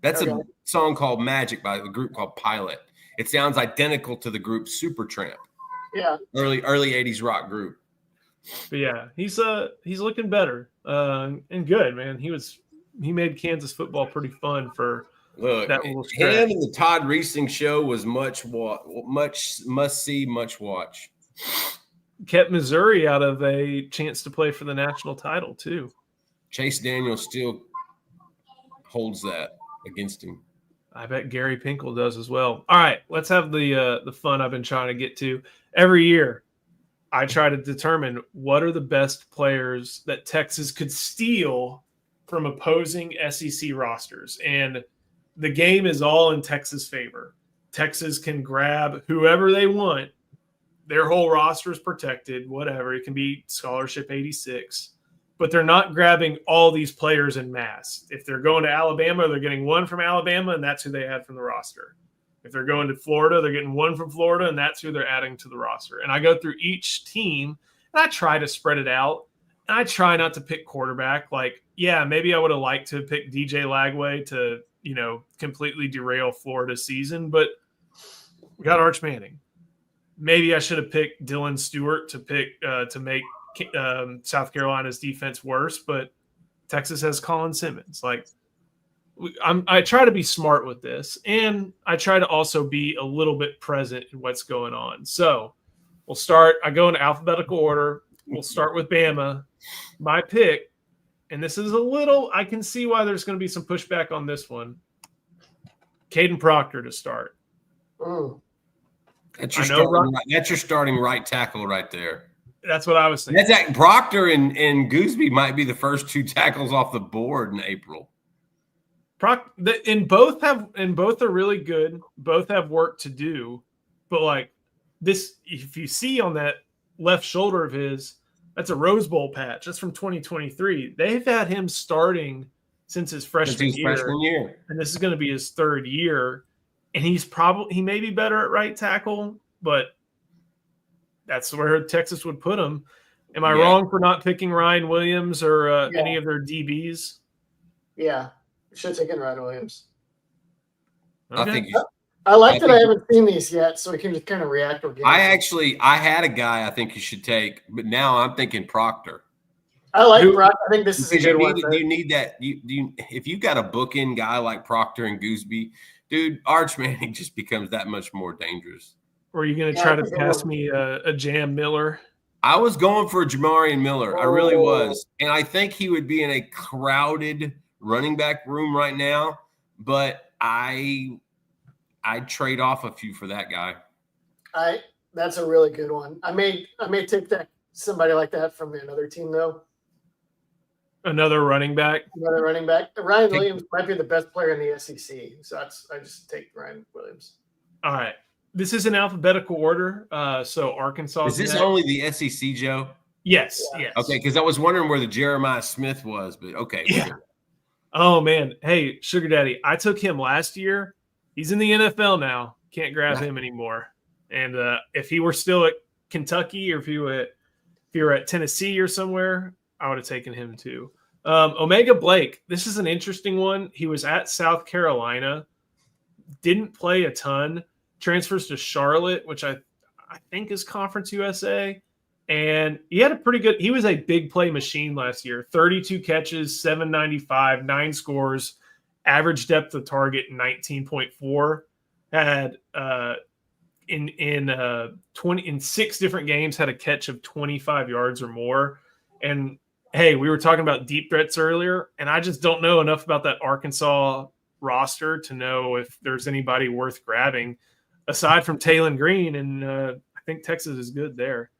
that's a song called Magic by a group called Pilot. It sounds identical to the group Supertramp. Yeah. Early 80s rock group. But yeah, he's looking better and good, man. He made Kansas football pretty fun for that little stretch. Him and the Todd Reesing show was much must see, much watch. Kept Missouri out of a chance to play for the national title too. Chase Daniel still holds that against him. I bet Gary Pinkel does as well. All right, let's have the fun I've been trying to get to. Every year, I try to determine what are the best players that Texas could steal from opposing SEC rosters. And the game is all in Texas' favor. Texas can grab whoever they want. Their whole roster is protected, whatever. It can be scholarship 86. But they're not grabbing all these players en masse. If they're going to Alabama, they're getting one from Alabama, and that's who they had from the roster. If they're going to Florida, they're getting one from Florida, and that's who they're adding to the roster. And I go through each team, and I try to spread it out. And I try not to pick quarterback. Like, yeah, maybe I would have liked to pick DJ Lagway to, completely derail Florida's season, but we got Arch Manning. Maybe I should have picked Dylan Stewart to make South Carolina's defense worse, but Texas has Colin Simmons. Like, I try to be smart with this, and I try to also be a little bit present in what's going on. So we'll start. I go in alphabetical order. We'll start with Bama. My pick, and this is I can see why there's going to be some pushback on this one. Caden Proctor to start. Mm. That's your starting right tackle right there. That's what I was thinking. That's that Proctor and Gooseby might be the first two tackles off the board in April. Both are really good. Both have work to do, but like this, if you see on that left shoulder of his, that's a Rose Bowl patch. That's from 2023. They've had him starting since his freshman year. And this is going to be his third year. And he may be better at right tackle, but that's where Texas would put him. Am I wrong for not picking Ryan Williams or any of their DBs? Yeah, should have taken Ryan Williams. Okay. I think I like that I haven't seen these yet, so we can just kind of react organically. I had a guy I think you should take, but now I'm thinking Proctor. I like Brock. I think this is a good one. You need that. If you got a bookend guy like Proctor and Gooseby, dude, Arch Manning just becomes that much more dangerous. Or are you going to try to pass me a Jam Miller? I was going for Jamarian Miller. I really was. And I think he would be in a crowded running back room right now, but I'd trade off a few for that guy. That's a really good one. I may take somebody like that from another team though. Another running back. Ryan Williams might be the best player in the SEC, so I just take Ryan Williams. All right. This is in alphabetical order. So Arkansas. Is this only the SEC, Joe? Yes. Yes. Okay, because I was wondering where the Jeremiah Smith was, but okay. Yeah. Oh man. Hey, Sugar Daddy, I took him last year. He's in the NFL now. Can't grab him anymore. And if he were still at Kentucky or if you were at Tennessee or somewhere, I would have taken him too. Omega Blake. This is an interesting one. He was at South Carolina, didn't play a ton. Transfers to Charlotte, which I think is Conference USA. And he had he was a big play machine last year. 32 catches, 795, 9 scores, average depth of target 19.4. Had in 6 different games had a catch of 25 yards or more. And hey, we were talking about deep threats earlier, and I just don't know enough about that Arkansas roster to know if there's anybody worth grabbing aside from Taylon Green, and I think Texas is good there.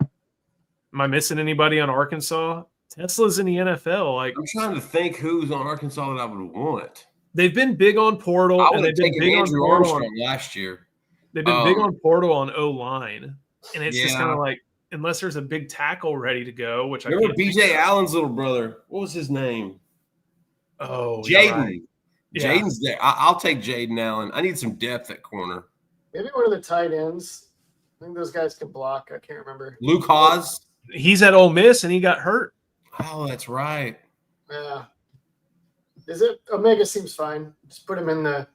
Am I missing anybody on Arkansas? Tesla's in the NFL. Like, I'm trying to think who's on Arkansas that I would want. They've been big on portal. I would have taken Andrew Armstrong last year. They've been big on portal on O-line, and it's just kind of like, unless there's a big tackle ready to go, which remember B.J. Allen's little brother. What was his name? Oh, Jaden. Right. Jaden's there. I'll take Jaden Allen. I need some depth at corner. Maybe one of the tight ends. I think those guys can block. I can't remember. Luke Haas. He's at Ole Miss and he got hurt. Oh, that's right. Yeah. Omega seems fine. Just put him in the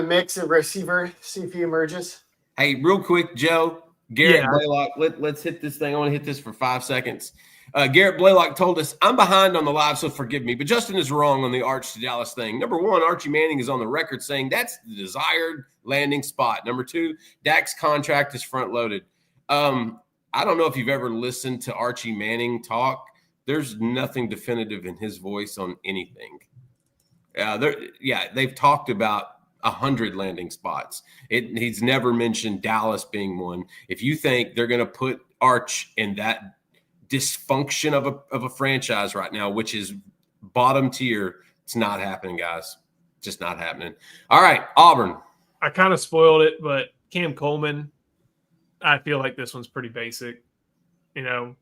mix of receiver. See if he emerges. Hey, real quick, Joe. Garrett Blaylock. Let's hit this thing. I want to hit this for 5 seconds. Garrett Blaylock told us, I'm behind on the live, so forgive me, but Justin is wrong on the Arch to Dallas thing. Number 1, Archie Manning is on the record saying that's the desired landing spot. Number 2, Dak's contract is front-loaded. I don't know if you've ever listened to Archie Manning talk. There's nothing definitive in his voice on anything. They've talked about 100 landing spots. He's never mentioned Dallas being one. If you think they're going to put Arch in that dysfunction of a franchise right now, which is bottom tier, it's not happening, guys. Just not happening. All right, Auburn. I kind of spoiled it, but Cam Coleman, I feel like this one's pretty basic. You know,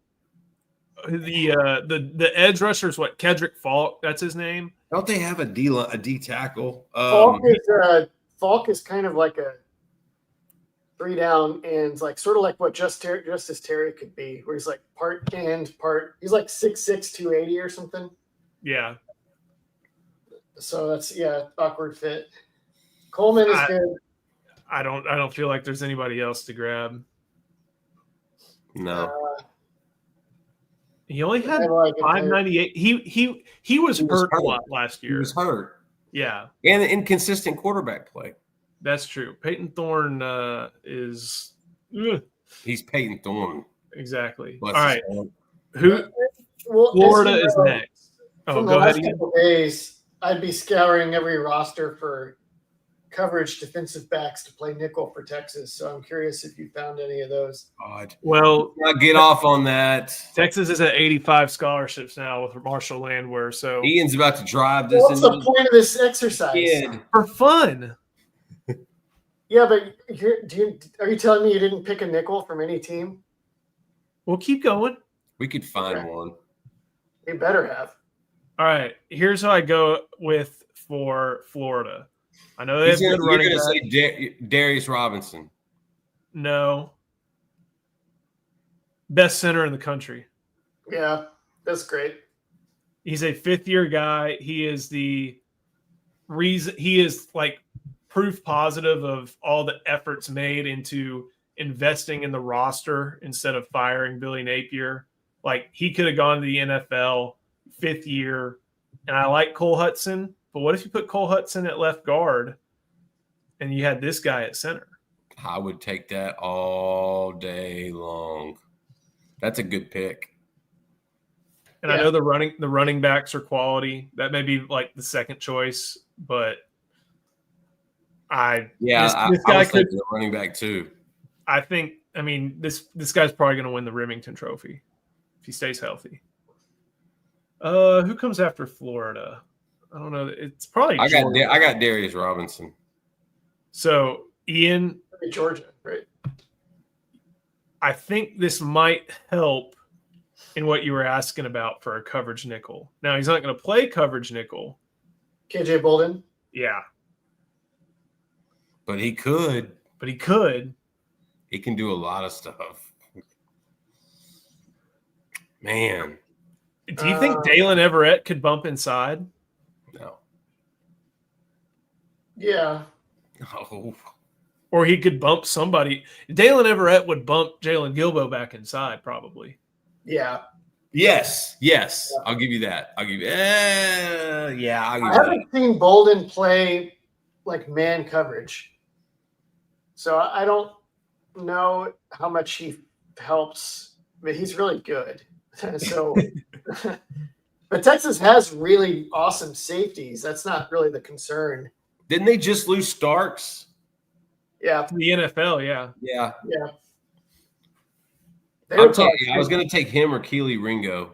the edge rusher is what, Kedrick Falk? That's his name. Don't they have a D tackle? Falk is kind of like a 3-down ends, like sort of like what Justice Terry could be, where he's like part end, part. He's like 6'6", 280 or something. Yeah. So that's awkward fit. Coleman is good. I don't feel like there's anybody else to grab. No. He only had 598. He was hurt a lot last year. He was hurt. Yeah. And inconsistent quarterback play. That's true. Peyton Thorne is. He's Peyton Thorne. Exactly. Bless all right. His Florida is next. From the last couple days, I'd be scouring every roster for coverage defensive backs to play nickel for Texas. So I'm curious if you found any of those. God. Well, get off on that. Texas is at 85 scholarships now with Marshall Landwehr. So Ian's about to drive this. What's the point of this exercise? For fun. Yeah, but are you telling me you didn't pick a nickel from any team? We'll keep going. We could find one. He better have. All right, here's how I go with for Florida. I know they have good You're running going to back. say Darius Robinson. No. Best center in the country. Yeah, that's great. He's a fifth-year guy. He is the reason. He is like proof positive of all the efforts made into investing in the roster instead of firing Billy Napier. Like, he could have gone to the NFL, fifth year. And I like Cole Hudson, but what if you put Cole Hudson at left guard and you had this guy at center? I would take that all day long. That's a good pick. And I know the running backs are quality. That may be like the second choice, but this guy could be a running back too. I think. I mean, this guy's probably going to win the Remington Trophy if he stays healthy. Who comes after Florida? I don't know. It's probably I got Darius Robinson. So Ian, Georgia, right? I think this might help in what you were asking about for a coverage nickel. Now, he's not going to play coverage nickel. KJ Bolden? Yeah. But he could. He can do a lot of stuff. Man. Do you think Dalen Everett could bump inside? No. Yeah. Oh. Or he could bump somebody. Dalen Everett would bump Jalen Gilbo back inside, probably. Yeah. Yes. I'll give you that. I haven't seen Bolden play like man coverage, so I don't know how much he helps, but he's really good. So, but Texas has really awesome safeties. That's not really the concern. Didn't they just lose Starks? Yeah. The NFL, yeah. Yeah. I'll tell you, I was going to take him or Keely Ringo.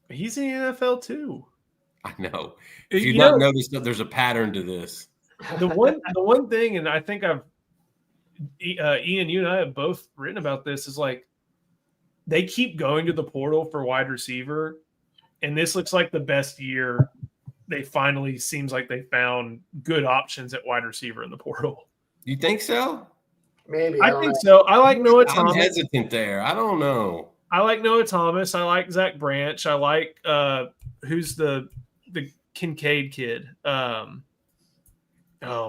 He's in the NFL too. I know. If you've not noticed that there's a pattern to this. The one thing, and I think Ian, you and I have both written about this, is like they keep going to the portal for wide receiver, and this looks like the best year. They finally seems like they found good options at wide receiver in the portal. You think so? Maybe. I think so. I like Noah Thomas. I'm hesitant there. I don't know. I like Noah Thomas. I like Zach Branch. I like who's the Kincaid kid. Oh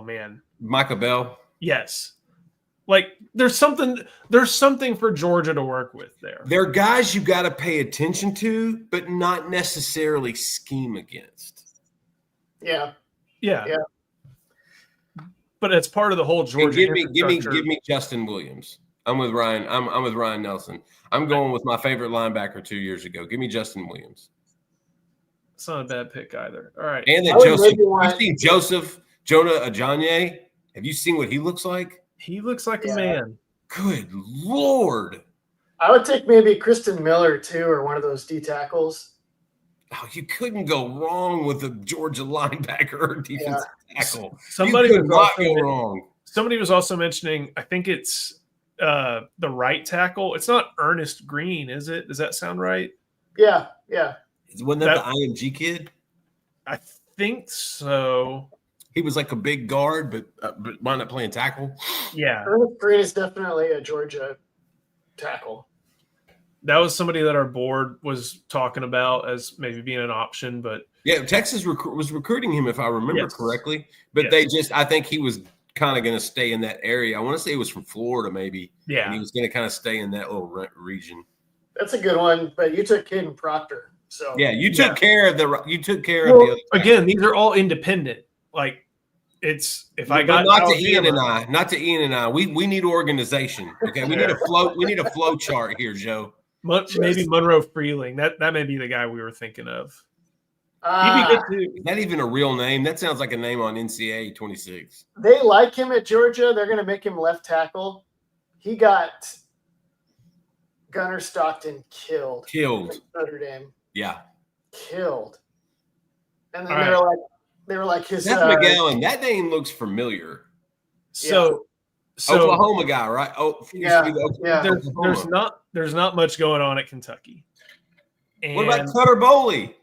man, Micah Bell. Yes. Like there's something for Georgia to work with there. They're guys you got to pay attention to, but not necessarily scheme against. Yeah. But it's part of the whole Georgia. Give me Justin Williams. I'm with Ryan. I'm with Ryan Nelson. I'm going with my favorite linebacker 2 years ago. Give me Justin Williams. It's not a bad pick either. All right. And then Joseph. You've seen Jonah Ajanye. Have you seen what he looks like? He looks like a man. Good Lord. I would take maybe Kristen Miller too, or one of those D tackles. Oh, you couldn't go wrong with a Georgia linebacker or defensive tackle. Somebody was also mentioning, I think it's the right tackle. It's not Ernest Green, is it? Does that sound right? Yeah. Wasn't that the IMG kid? I think so. He was like a big guard, but wound up playing tackle. Yeah. Ernest Green is definitely a Georgia tackle. That was somebody that our board was talking about as maybe being an option, but yeah, Texas was recruiting him if I remember correctly. But I think he was kind of going to stay in that area. I want to say he was from Florida, maybe. Yeah, and he was going to kind of stay in that little region. That's a good one, but you took Caden Proctor, so yeah, you took care of the other. Again, these are all independent. Like it's not to Ian and I. We need organization. Okay, we need a flow. We need a flow chart here, Joe. Maybe Monroe Freeling. That may be the guy we were thinking of. He'd be good too. Is that even a real name? That sounds like a name on NCAA 26. They like him at Georgia. They're going to make him left tackle. He got Gunnar Stockton killed. Notre Dame. Yeah. Killed. And then they were like his. Seth McGowan. That name looks familiar. So Oklahoma guy, right? There's not much going on at Kentucky. And What about Cutter Bowley?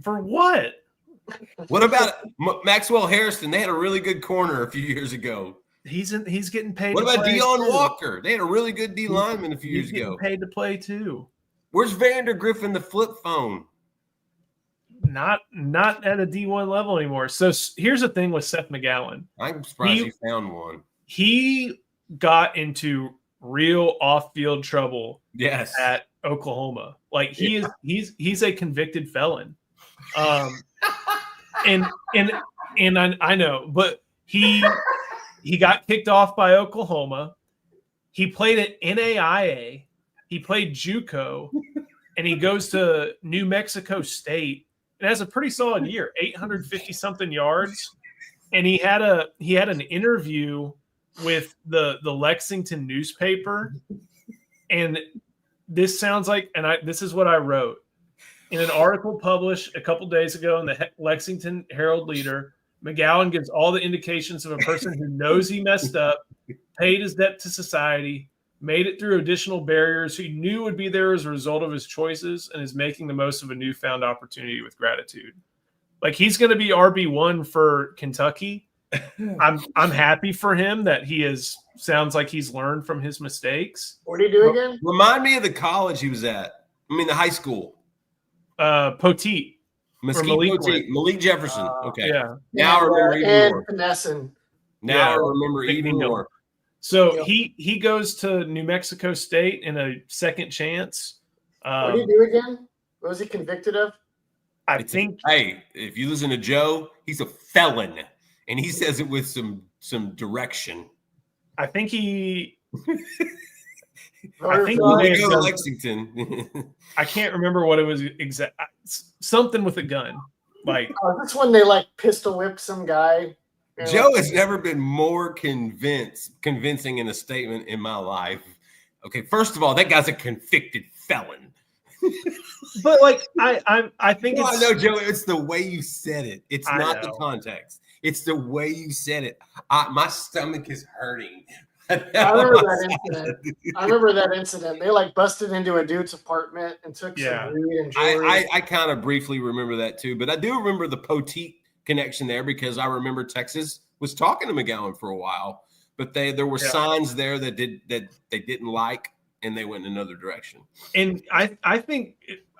for what? What about Maxwell Harrison? They had a really good corner a few years ago. He's getting paid. What to about play Deion too. Walker? They had a really good D lineman a few years He's getting ago. paid to play too. Where's Vander Griffin, the flip phone? Not at a D1 level anymore. So here's the thing with Seth McGowan. I'm surprised he found one. He got into real off-field trouble. Yes. At Oklahoma. Like he's a convicted felon. And I know, but he got kicked off by Oklahoma. He played at NAIA. He played JUCO, and he goes to New Mexico State and has a pretty solid year, 850 something yards. And he had an interview with the Lexington newspaper, and this sounds like, this is what I wrote in an article published a couple days ago in the Lexington Herald Leader. McGowan gives all the indications of a person who knows he messed up, paid his debt to society, made it through additional barriers he knew would be there as a result of his choices, and is making the most of a newfound opportunity with gratitude. Like, he's going to be RB1 for Kentucky. I'm happy for him that sounds like he's learned from his mistakes. What do you do again? Remind me of the college he was at. I mean, the high school. Poteet. Malik Jefferson. Okay. Yeah. Now I remember even more. Finessing. Now I remember even more. So he goes to New Mexico State in a second chance. What did he do again? What was he convicted of? Hey, if you listen to Joe, he's a felon, and he says it with some direction. I think he. I think he go to Lexington. I can't remember what it was exact. Something with a gun. Like that's when they pistol whipped some guy. Joe has never been more convincing in a statement in my life. Okay, first of all, that guy's a convicted felon. But I think I know, Joe. It's the way you said it. It's not the context. It's the way you said it. My stomach is hurting. I remember that incident. They busted into a dude's apartment and took some weed and jewelry. I kind of briefly remember that too, but I do remember the Poteet connection there because I remember Texas was talking to McGowan for a while, but there were signs there that they didn't like, and they went in another direction. And I think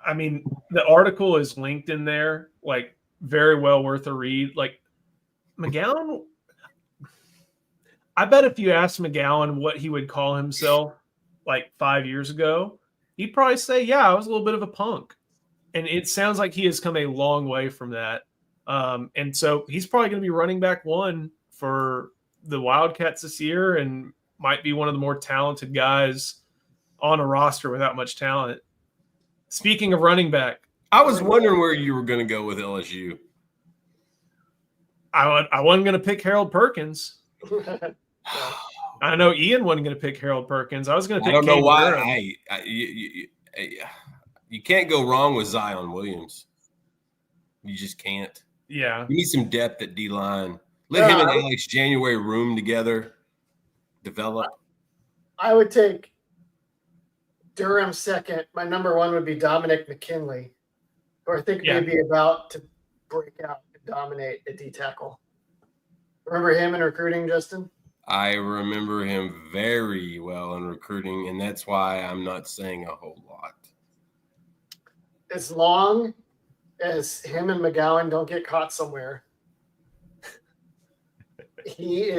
the article is linked in there, very well worth a read. McGowan, I bet if you asked McGowan what he would call himself 5 years ago, he'd probably say, yeah, I was a little bit of a punk. And it sounds like he has come a long way from that. And so he's probably going to be running back one for the Wildcats this year and might be one of the more talented guys on a roster without much talent. Speaking of running back, I was wondering where you were going to go with LSU. I wasn't going to pick Harold Perkins. I know Ian wasn't going to pick Harold Perkins. I was going to pick. I don't know why. You can't go wrong with Zion Williams. You just can't. Yeah, you need some depth at D line. Let him and Alex January room together, develop. I would take Durham second. My number one would be Dominic McKinley, who I think may be about to break out and dominate at D tackle. Remember him in recruiting, Justin? I remember him very well in recruiting, and that's why I'm not saying a whole lot. As long as him and McGowan don't get caught somewhere, he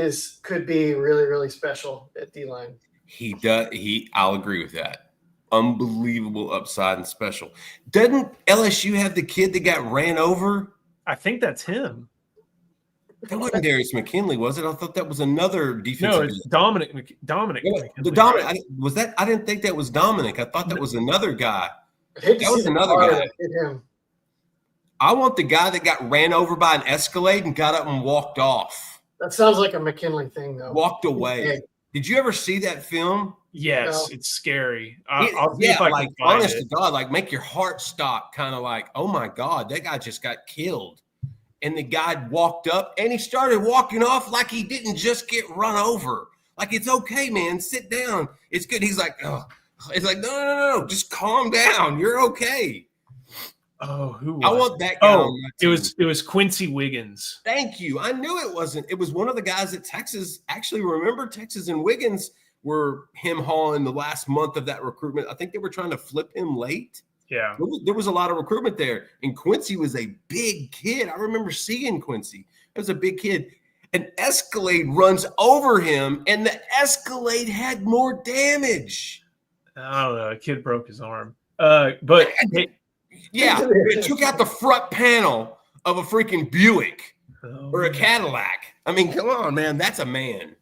could be really, really special at D-line. He does. I'll agree with that. Unbelievable upside and special. Doesn't LSU have the kid that got ran over? I think that's him. That wasn't Darius McKinley, was it? I thought that was another defensive. No, it's Dominic. Dominic. Dominic. Was that? I didn't think that was Dominic. I thought that was another guy. That was another guy. I want the guy that got ran over by an Escalade and got up and walked off. That sounds like a McKinley thing, though. Walked away. Did you ever see that film? Yes, it's scary. I'll see if I can find honest it. to God, make your heart stop, kind of oh my God, that guy just got killed. And the guy walked up and he started walking off like he didn't just get run over. It's okay, man. Sit down. It's good. He's like, oh, It's like, no. Just calm down. You're okay. Oh, who was I want that guy on my team. It was Quincy Wiggins. Thank you. I knew it wasn't. It was one of the guys at Texas. Actually, remember Texas and Wiggins were him hauling the last month of that recruitment. I think they were trying to flip him late. Yeah. There was a lot of recruitment there. And Quincy was a big kid. I remember seeing Quincy. He was a big kid. An Escalade runs over him, and the Escalade had more damage. I don't know. A kid broke his arm. But yeah, it took out the front panel of a freaking Buick or a Cadillac. I mean, come on, man. That's a man.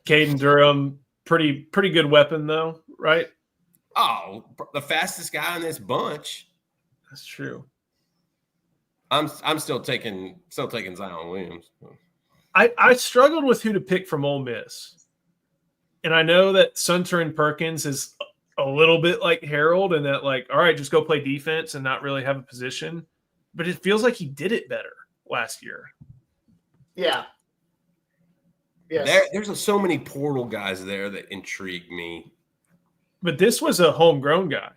Caden Durham, pretty good weapon, though, right? Oh, the fastest guy in this bunch. That's true. I'm still taking Zion Williams. I struggled with who to pick from Ole Miss. And I know that Sunturn Perkins is a little bit like Harold and that, like, all right, just go play defense and not really have a position. But it feels like he did it better last year. Yeah. Yes. There's so many portal guys there that intrigue me. But this was a homegrown guy.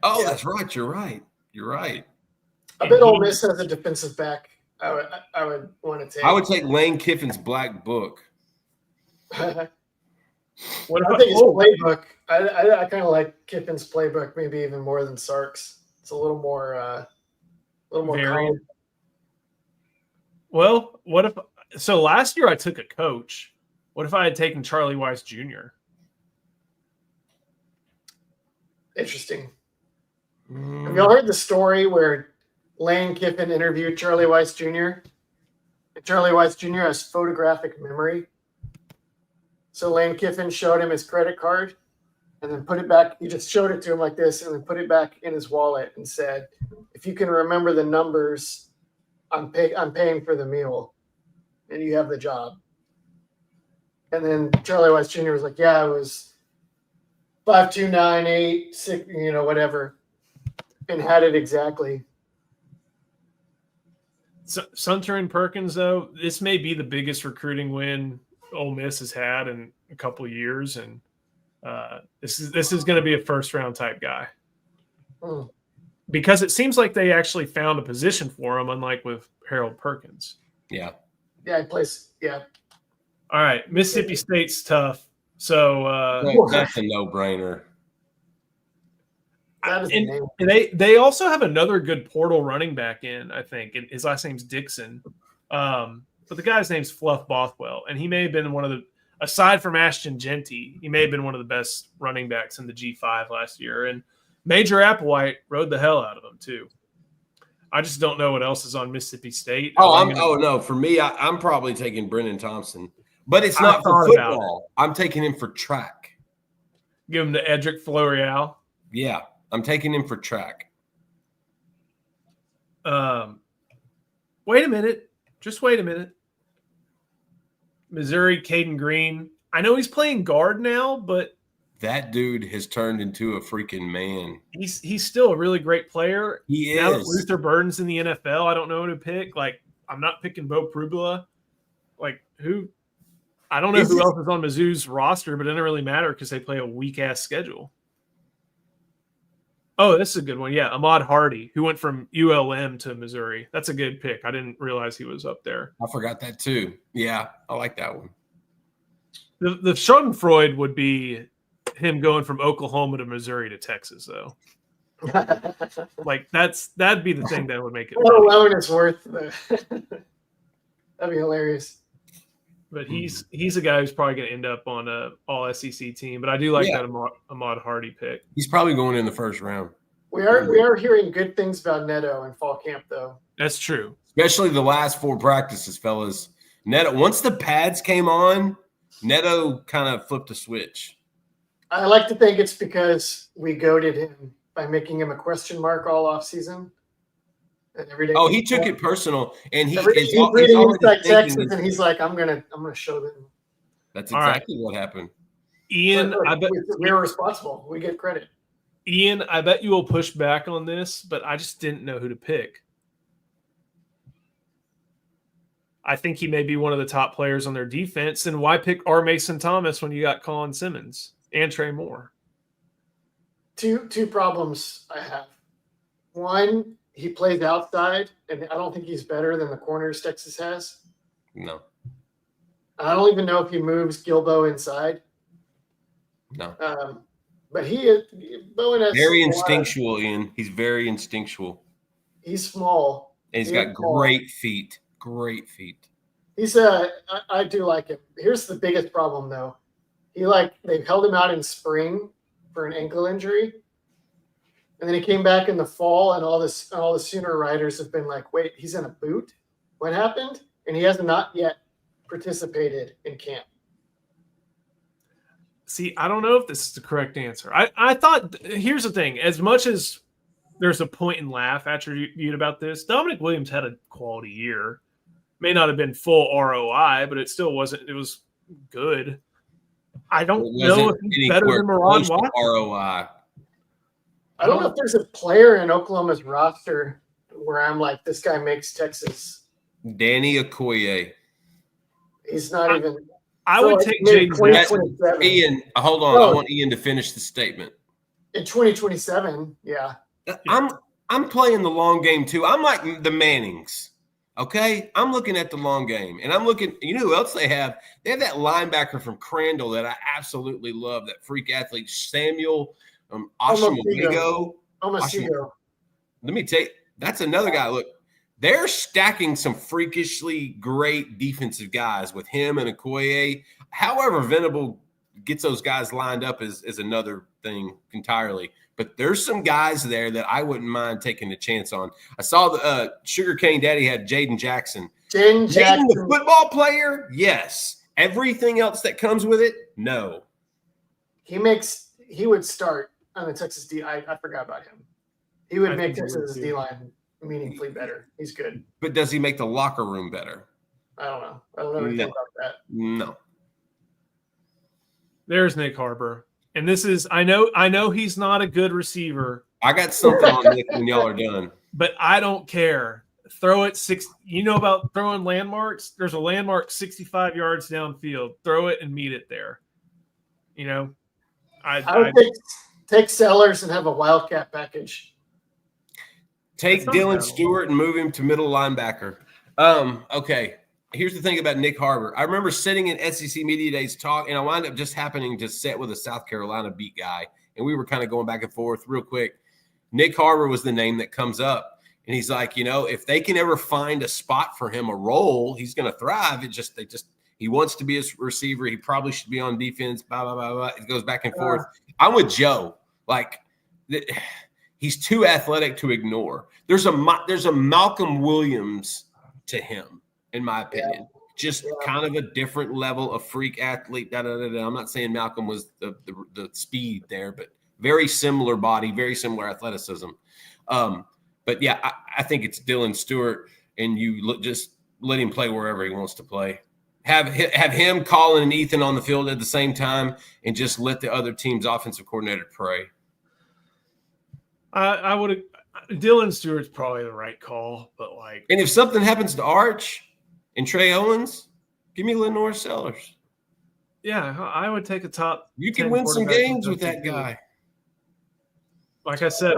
Oh, that's right. You're right. I bet Ole Miss has a defensive back. I would want to take. I would take Lane Kiffin's black book. I think his playbook. I kind of like Kiffin's playbook, maybe even more than Sark's. It's a little more varied. Well, what if? So last year I took a coach. What if I had taken Charlie Weiss Jr.? Interesting. Have y'all heard the story where Lane Kiffin interviewed Charlie Weiss Jr.? And Charlie Weiss Jr. has photographic memory. So Lane Kiffin showed him his credit card and then put it back. He just showed it to him like this and then put it back in his wallet and said, if you can remember the numbers, I'm paying for the meal and you have the job. And then Charlie Weiss Jr. was like, yeah, it was 5298, whatever, and had it exactly. Sunturn Perkins, though, this may be the biggest recruiting win Ole Miss has had in a couple of years, and this is going to be a first-round type guy because it seems like they actually found a position for him, unlike with Harold Perkins. Yeah, he plays. Yeah. All right, Mississippi State's tough, so that's a no-brainer. And they also have another good portal running back in, I think. And his last name's Dixon. But the guy's name's Fluff Bothwell. And he may have been one of the, aside from Ashton Genty, he may have been one of the best running backs in the G5 last year. And Major Applewhite rode the hell out of him, too. I just don't know what else is on Mississippi State. No. For me, I'm probably taking Brennan Thompson. But it's not for football. I'm taking him for track. Give him to Edric Floreal. Yeah. I'm taking him for track. Wait a minute. Just wait a minute. Missouri, Caden Green. I know he's playing guard now, but that dude has turned into a freaking man. He's still a really great player. He now is. That Luther Burden's in the NFL, I don't know who to pick. Like, I'm not picking Bo Prubula. Like, who? I don't know who else is on Mizzou's roster, but it doesn't really matter because they play a weak-ass schedule. Oh, this is a good one. Yeah, Ahmad Hardy, who went from ULM to Missouri. That's a good pick. I didn't realize he was up there. I forgot that too. Yeah, I like that one. The Schadenfreude would be him going from Oklahoma to Missouri to Texas, though. Like that'd be the thing that would make it. That alone is worth. That'd be hilarious. But he's a guy who's probably going to end up on a all SEC team. But I do like that Ahmad Hardy pick. He's probably going in the first round. We are hearing good things about Neto in fall camp, though. That's true. Especially the last 4 practices, fellas. Neto, once the pads came on, Neto kind of flipped a switch. I like to think it's because we goaded him by making him a question mark all offseason. He took it personal, and he's reading Inside Texas, and he's like, "I'm gonna show them." That's exactly what happened. Ian, I bet we're responsible. We get credit. Ian, I bet you will push back on this, but I just didn't know who to pick. I think he may be one of the top players on their defense. And why pick R. Mason Thomas when you got Colin Simmons and Trey Moore? Two problems I have. One, he plays outside, and I don't think he's better than the corners Texas has. No. I don't even know if he moves Gilbo inside. No. But Bowen has Very instinctual, Ian. He's very instinctual. He's small. And he's got great feet. Great feet. I do like him. Here's the biggest problem though. They've held him out in spring for an ankle injury. And then he came back in the fall, and all the Sooner writers have been like, wait, he's in a boot? What happened? And he has not yet participated in camp. See, I don't know if this is the correct answer. I thought, here's the thing. As much as there's a point and laugh attribute about this, Dominic Williams had a quality year. May not have been full ROI, but it still wasn't. It was good. I don't know if he's better than Moran Watson. ROI. I don't know if there's a player in Oklahoma's roster where I'm like, this guy makes Texas. Danny Okoye. He's not even. I would take Jaden. Ian, hold on. I want Ian to finish the statement. In 2027, yeah. I'm playing the long game too. I'm like the Mannings. Okay? I'm looking at the long game. And I'm looking, you know who else they have? They have that linebacker from Crandall that I absolutely love, that freak athlete, Samuel Oshimego. Let me tell you, that's another guy. Look, they're stacking some freakishly great defensive guys with him and Okoye. However, Venable gets those guys lined up is another thing entirely. But there's some guys there that I wouldn't mind taking a chance on. I saw the Sugarcane Daddy had Jaden Jackson. Jaden, the football player, yes. Everything else that comes with it, no. He would start on the Texas D. I forgot about him. He would make Texas D-line meaningfully better. He's good. But does he make the locker room better? I don't know. I don't know anything about that. No. There's Nick Harbor. And this is, I know he's not a good receiver. I got something on Nick when y'all are done. But I don't care. Throw it you know about throwing landmarks? There's a landmark 65 yards downfield. Throw it and meet it there. You know? I would take Sellers and have a Wildcat package. Take Dylan Stewart and move him to middle linebacker. Okay. Here's the thing about Nick Harbor. I remember sitting in SEC Media Days talk, and I wound up just happening to sit with a South Carolina beat guy, and we were kind of going back and forth real quick. Nick Harbor was the name that comes up, and he's like, you know, if they can ever find a spot for him, a role, he's going to thrive. He wants to be a receiver. He probably should be on defense. Blah blah blah blah. It goes back and forth. I'm with Joe. Like, he's too athletic to ignore. There's a Malcolm Williams to him, in my opinion. Just kind of a different level of freak athlete. I'm not saying Malcolm was the speed there, but very similar body, very similar athleticism. But yeah, I think it's Dylan Stewart, and just let him play wherever he wants to play. Have him, Colin, and Ethan on the field at the same time, and just let the other team's offensive coordinator pray. I would have. Dylan Stewart's probably the right call, but like. And if something happens to Arch and Trey Owens, give me Lenore Sellers. Yeah, I would take a top. You can win some games with that guy. Like I said,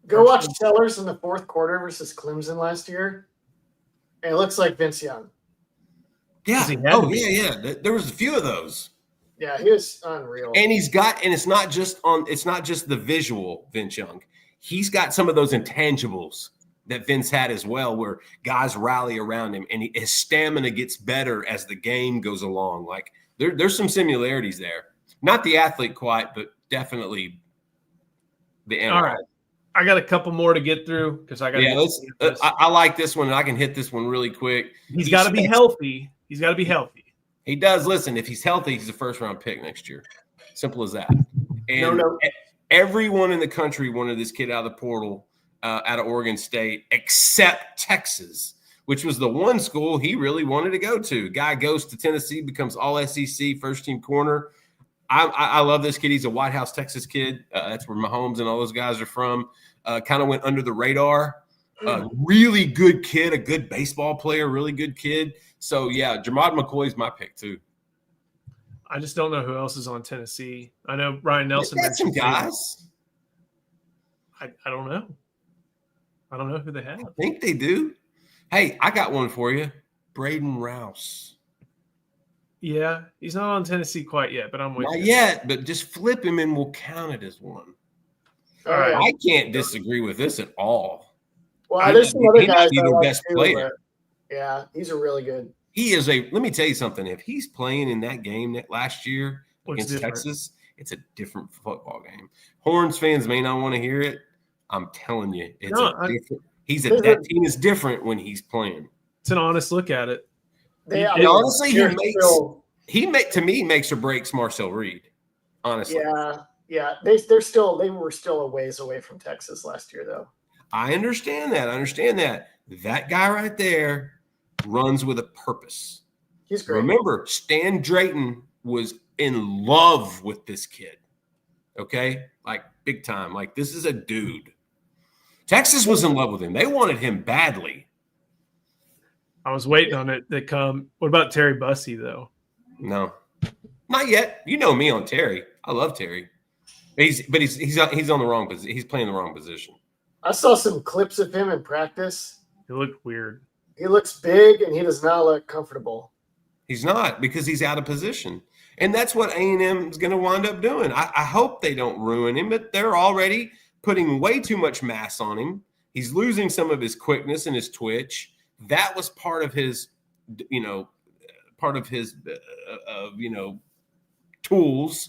go watch Sellers in the fourth quarter versus Clemson last year. And it looks like Vince Young. Yeah. Yeah. There was a few of those. Yeah, he was unreal. And it's not just the visual Vince Young. He's got some of those intangibles that Vince had as well, where guys rally around him, and his stamina gets better as the game goes along. Like there's some similarities there. Not the athlete quite, but definitely the animal. All right. I got a couple more to get through because I got. Yeah, I like this one, and I can hit this one really quick. He's got to be healthy. He's got to be healthy. He does. Listen, if he's healthy, he's a first-round pick next year. Simple as that. And everyone in the country wanted this kid out of the portal, out of Oregon State, except Texas, which was the one school he really wanted to go to. Guy goes to Tennessee, becomes all SEC, first-team corner. I love this kid. He's a White House, Texas kid. That's where Mahomes and all those guys are from. Kind of went under the radar. Really good kid, a good baseball player, really good kid. So, yeah, Jamad McCoy's my pick, too. I just don't know who else is on Tennessee. I know Ryan Nelson. Got some guys. I don't know. I don't know who they have. I think they do. Hey, I got one for you. Braden Rouse. Yeah, he's not on Tennessee quite yet, but I'm with Not you. yet, but just flip him and we'll count it as one. All right. I can't disagree with this at all. Well, there's some other guys He's I the like best too, player. but yeah, these are really good. He is let me tell you something. If he's playing in that game that last year against Texas, it's a different football game. Horns fans may not want to hear it. I'm telling you, it's different. That team is different when he's playing. It's an honest look at it. Honestly, to me makes or breaks Marcel Reed. Honestly. Yeah. They were still a ways away from Texas last year, though. I understand that. That guy right there runs with a purpose. He's great. Remember, Stan Drayton was in love with this kid. Okay? Like big time. Like this is a dude. Texas was in love with him. They wanted him badly. I was waiting on it to come. What about Terry Bussey, though? No. Not yet. You know me on Terry. I love Terry. He's on the wrong position. He's playing the wrong position. I saw some clips of him in practice. He looked weird. He looks big, and he does not look comfortable. He's not because he's out of position. And that's what A&M is going to wind up doing. I hope they don't ruin him, but they're already putting way too much mass on him. He's losing some of his quickness and his twitch. That was part of his, tools.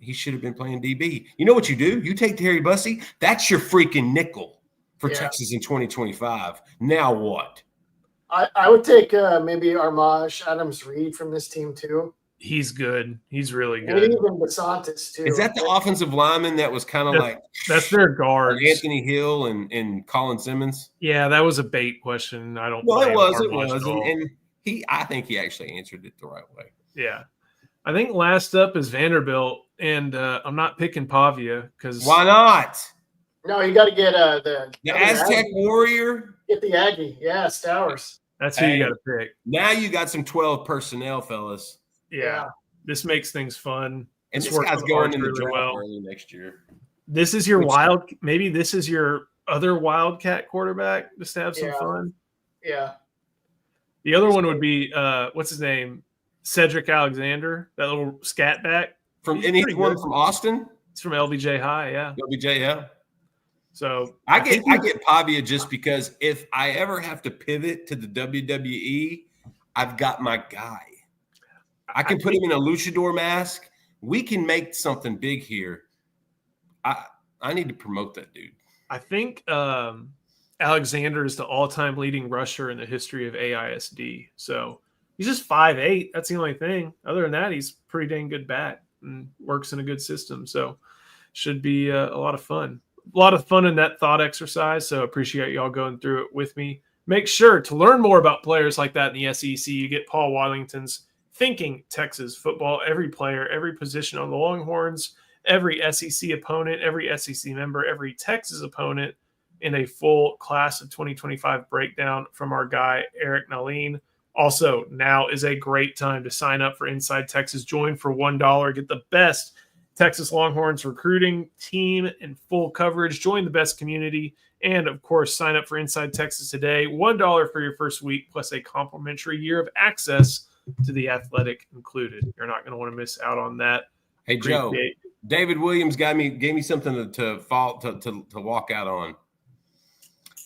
He should have been playing DB. You know what you do? You take Terry Bussey. That's your freaking nickel for Texas in 2025. Now what? I would take maybe Armaj Adams-Reed from this team too. He's good. He's really good. And even DeSantis too. Is that the offensive lineman that was kind of like that's their guards? Anthony Hill and Colin Simmons. Yeah, that was a bait question. I don't. Well, it was, and I think he actually answered it the right way. Yeah, I think last up is Vanderbilt, and I'm not picking Pavia because why not? No, you got to get the Aztec Warrior. Get the Aggie, Stowers. That's who you got to pick. Now you got some 12 personnel, fellas. Yeah, this makes things fun. And this guy's going in the draft early next year. This is your maybe this is your other Wildcat quarterback just to have some fun. Yeah. The other one would be what's his name? Cedric Alexander, that little scat back. He's one from Austin? He's from LBJ High, yeah. LBJ, yeah. So I get Pavia just because if I ever have to pivot to the WWE, I've got my guy. I can put him in a luchador mask. We can make something big here. I need to promote that dude. I think Alexander is the all-time leading rusher in the history of AISD. So he's just 5'8". That's the only thing. Other than that, he's pretty dang good back and works in a good system. So should be a lot of fun. A lot of fun in that thought exercise. So appreciate y'all going through it with me. Make sure to learn more about players like that in the SEC. You get Paul Wallington's Thinking Texas Football, every player, every position on the Longhorns, every SEC opponent, every SEC member, every Texas opponent in a full class of 2025 breakdown from our guy, Eric Naline. Also, now is a great time to sign up for Inside Texas. Join for $1. Get the best Texas Longhorns recruiting team and full coverage. Join the best community. And, of course, sign up for Inside Texas today. $1 for your first week plus a complimentary year of access to the Athletic included. You're not going to want to miss out on that. Hey, Joe, David Williams gave me something to walk out on.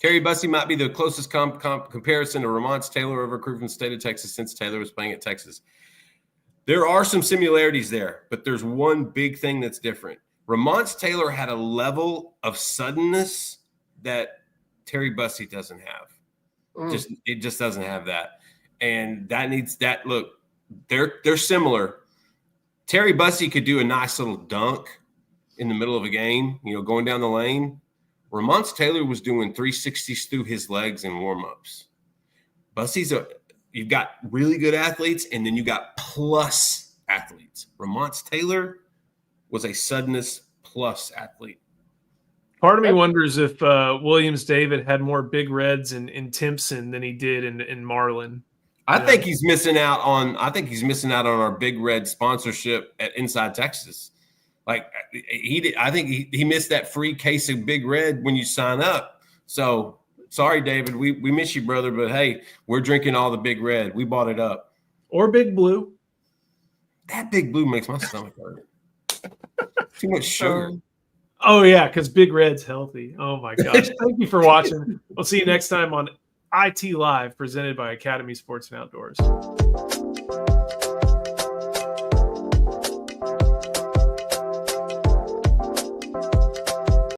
Terry Bussey might be the closest comparison to Ramonce Taylor over recruit from the state of Texas since Taylor was playing at Texas. There are some similarities there, but there's one big thing that's different. Ramonce Taylor had a level of suddenness that Terry Bussey doesn't have. It just doesn't have that. And that needs that. Look, they're similar. Terry Bussey could do a nice little dunk in the middle of a game, going down the lane. Ramonce Taylor was doing 360s through his legs in warmups. You've got really good athletes, and then you got plus athletes. Ramonce Taylor was a suddenness plus athlete. Part of me wonders if Williams David had more big reds in Timpson than he did in Marlin. I think he's missing out on our Big Red sponsorship at Inside Texas. Like he did. I think he missed that free case of Big Red when you sign up. So sorry, David. We miss you, brother. But hey, we're drinking all the Big Red. We bought it up. Or Big Blue. That Big Blue makes my stomach hurt. Too much sugar. Oh, yeah, because Big Red's healthy. Oh, my gosh. Thank you for watching. We'll see you next time on IT Live, presented by Academy Sports and Outdoors.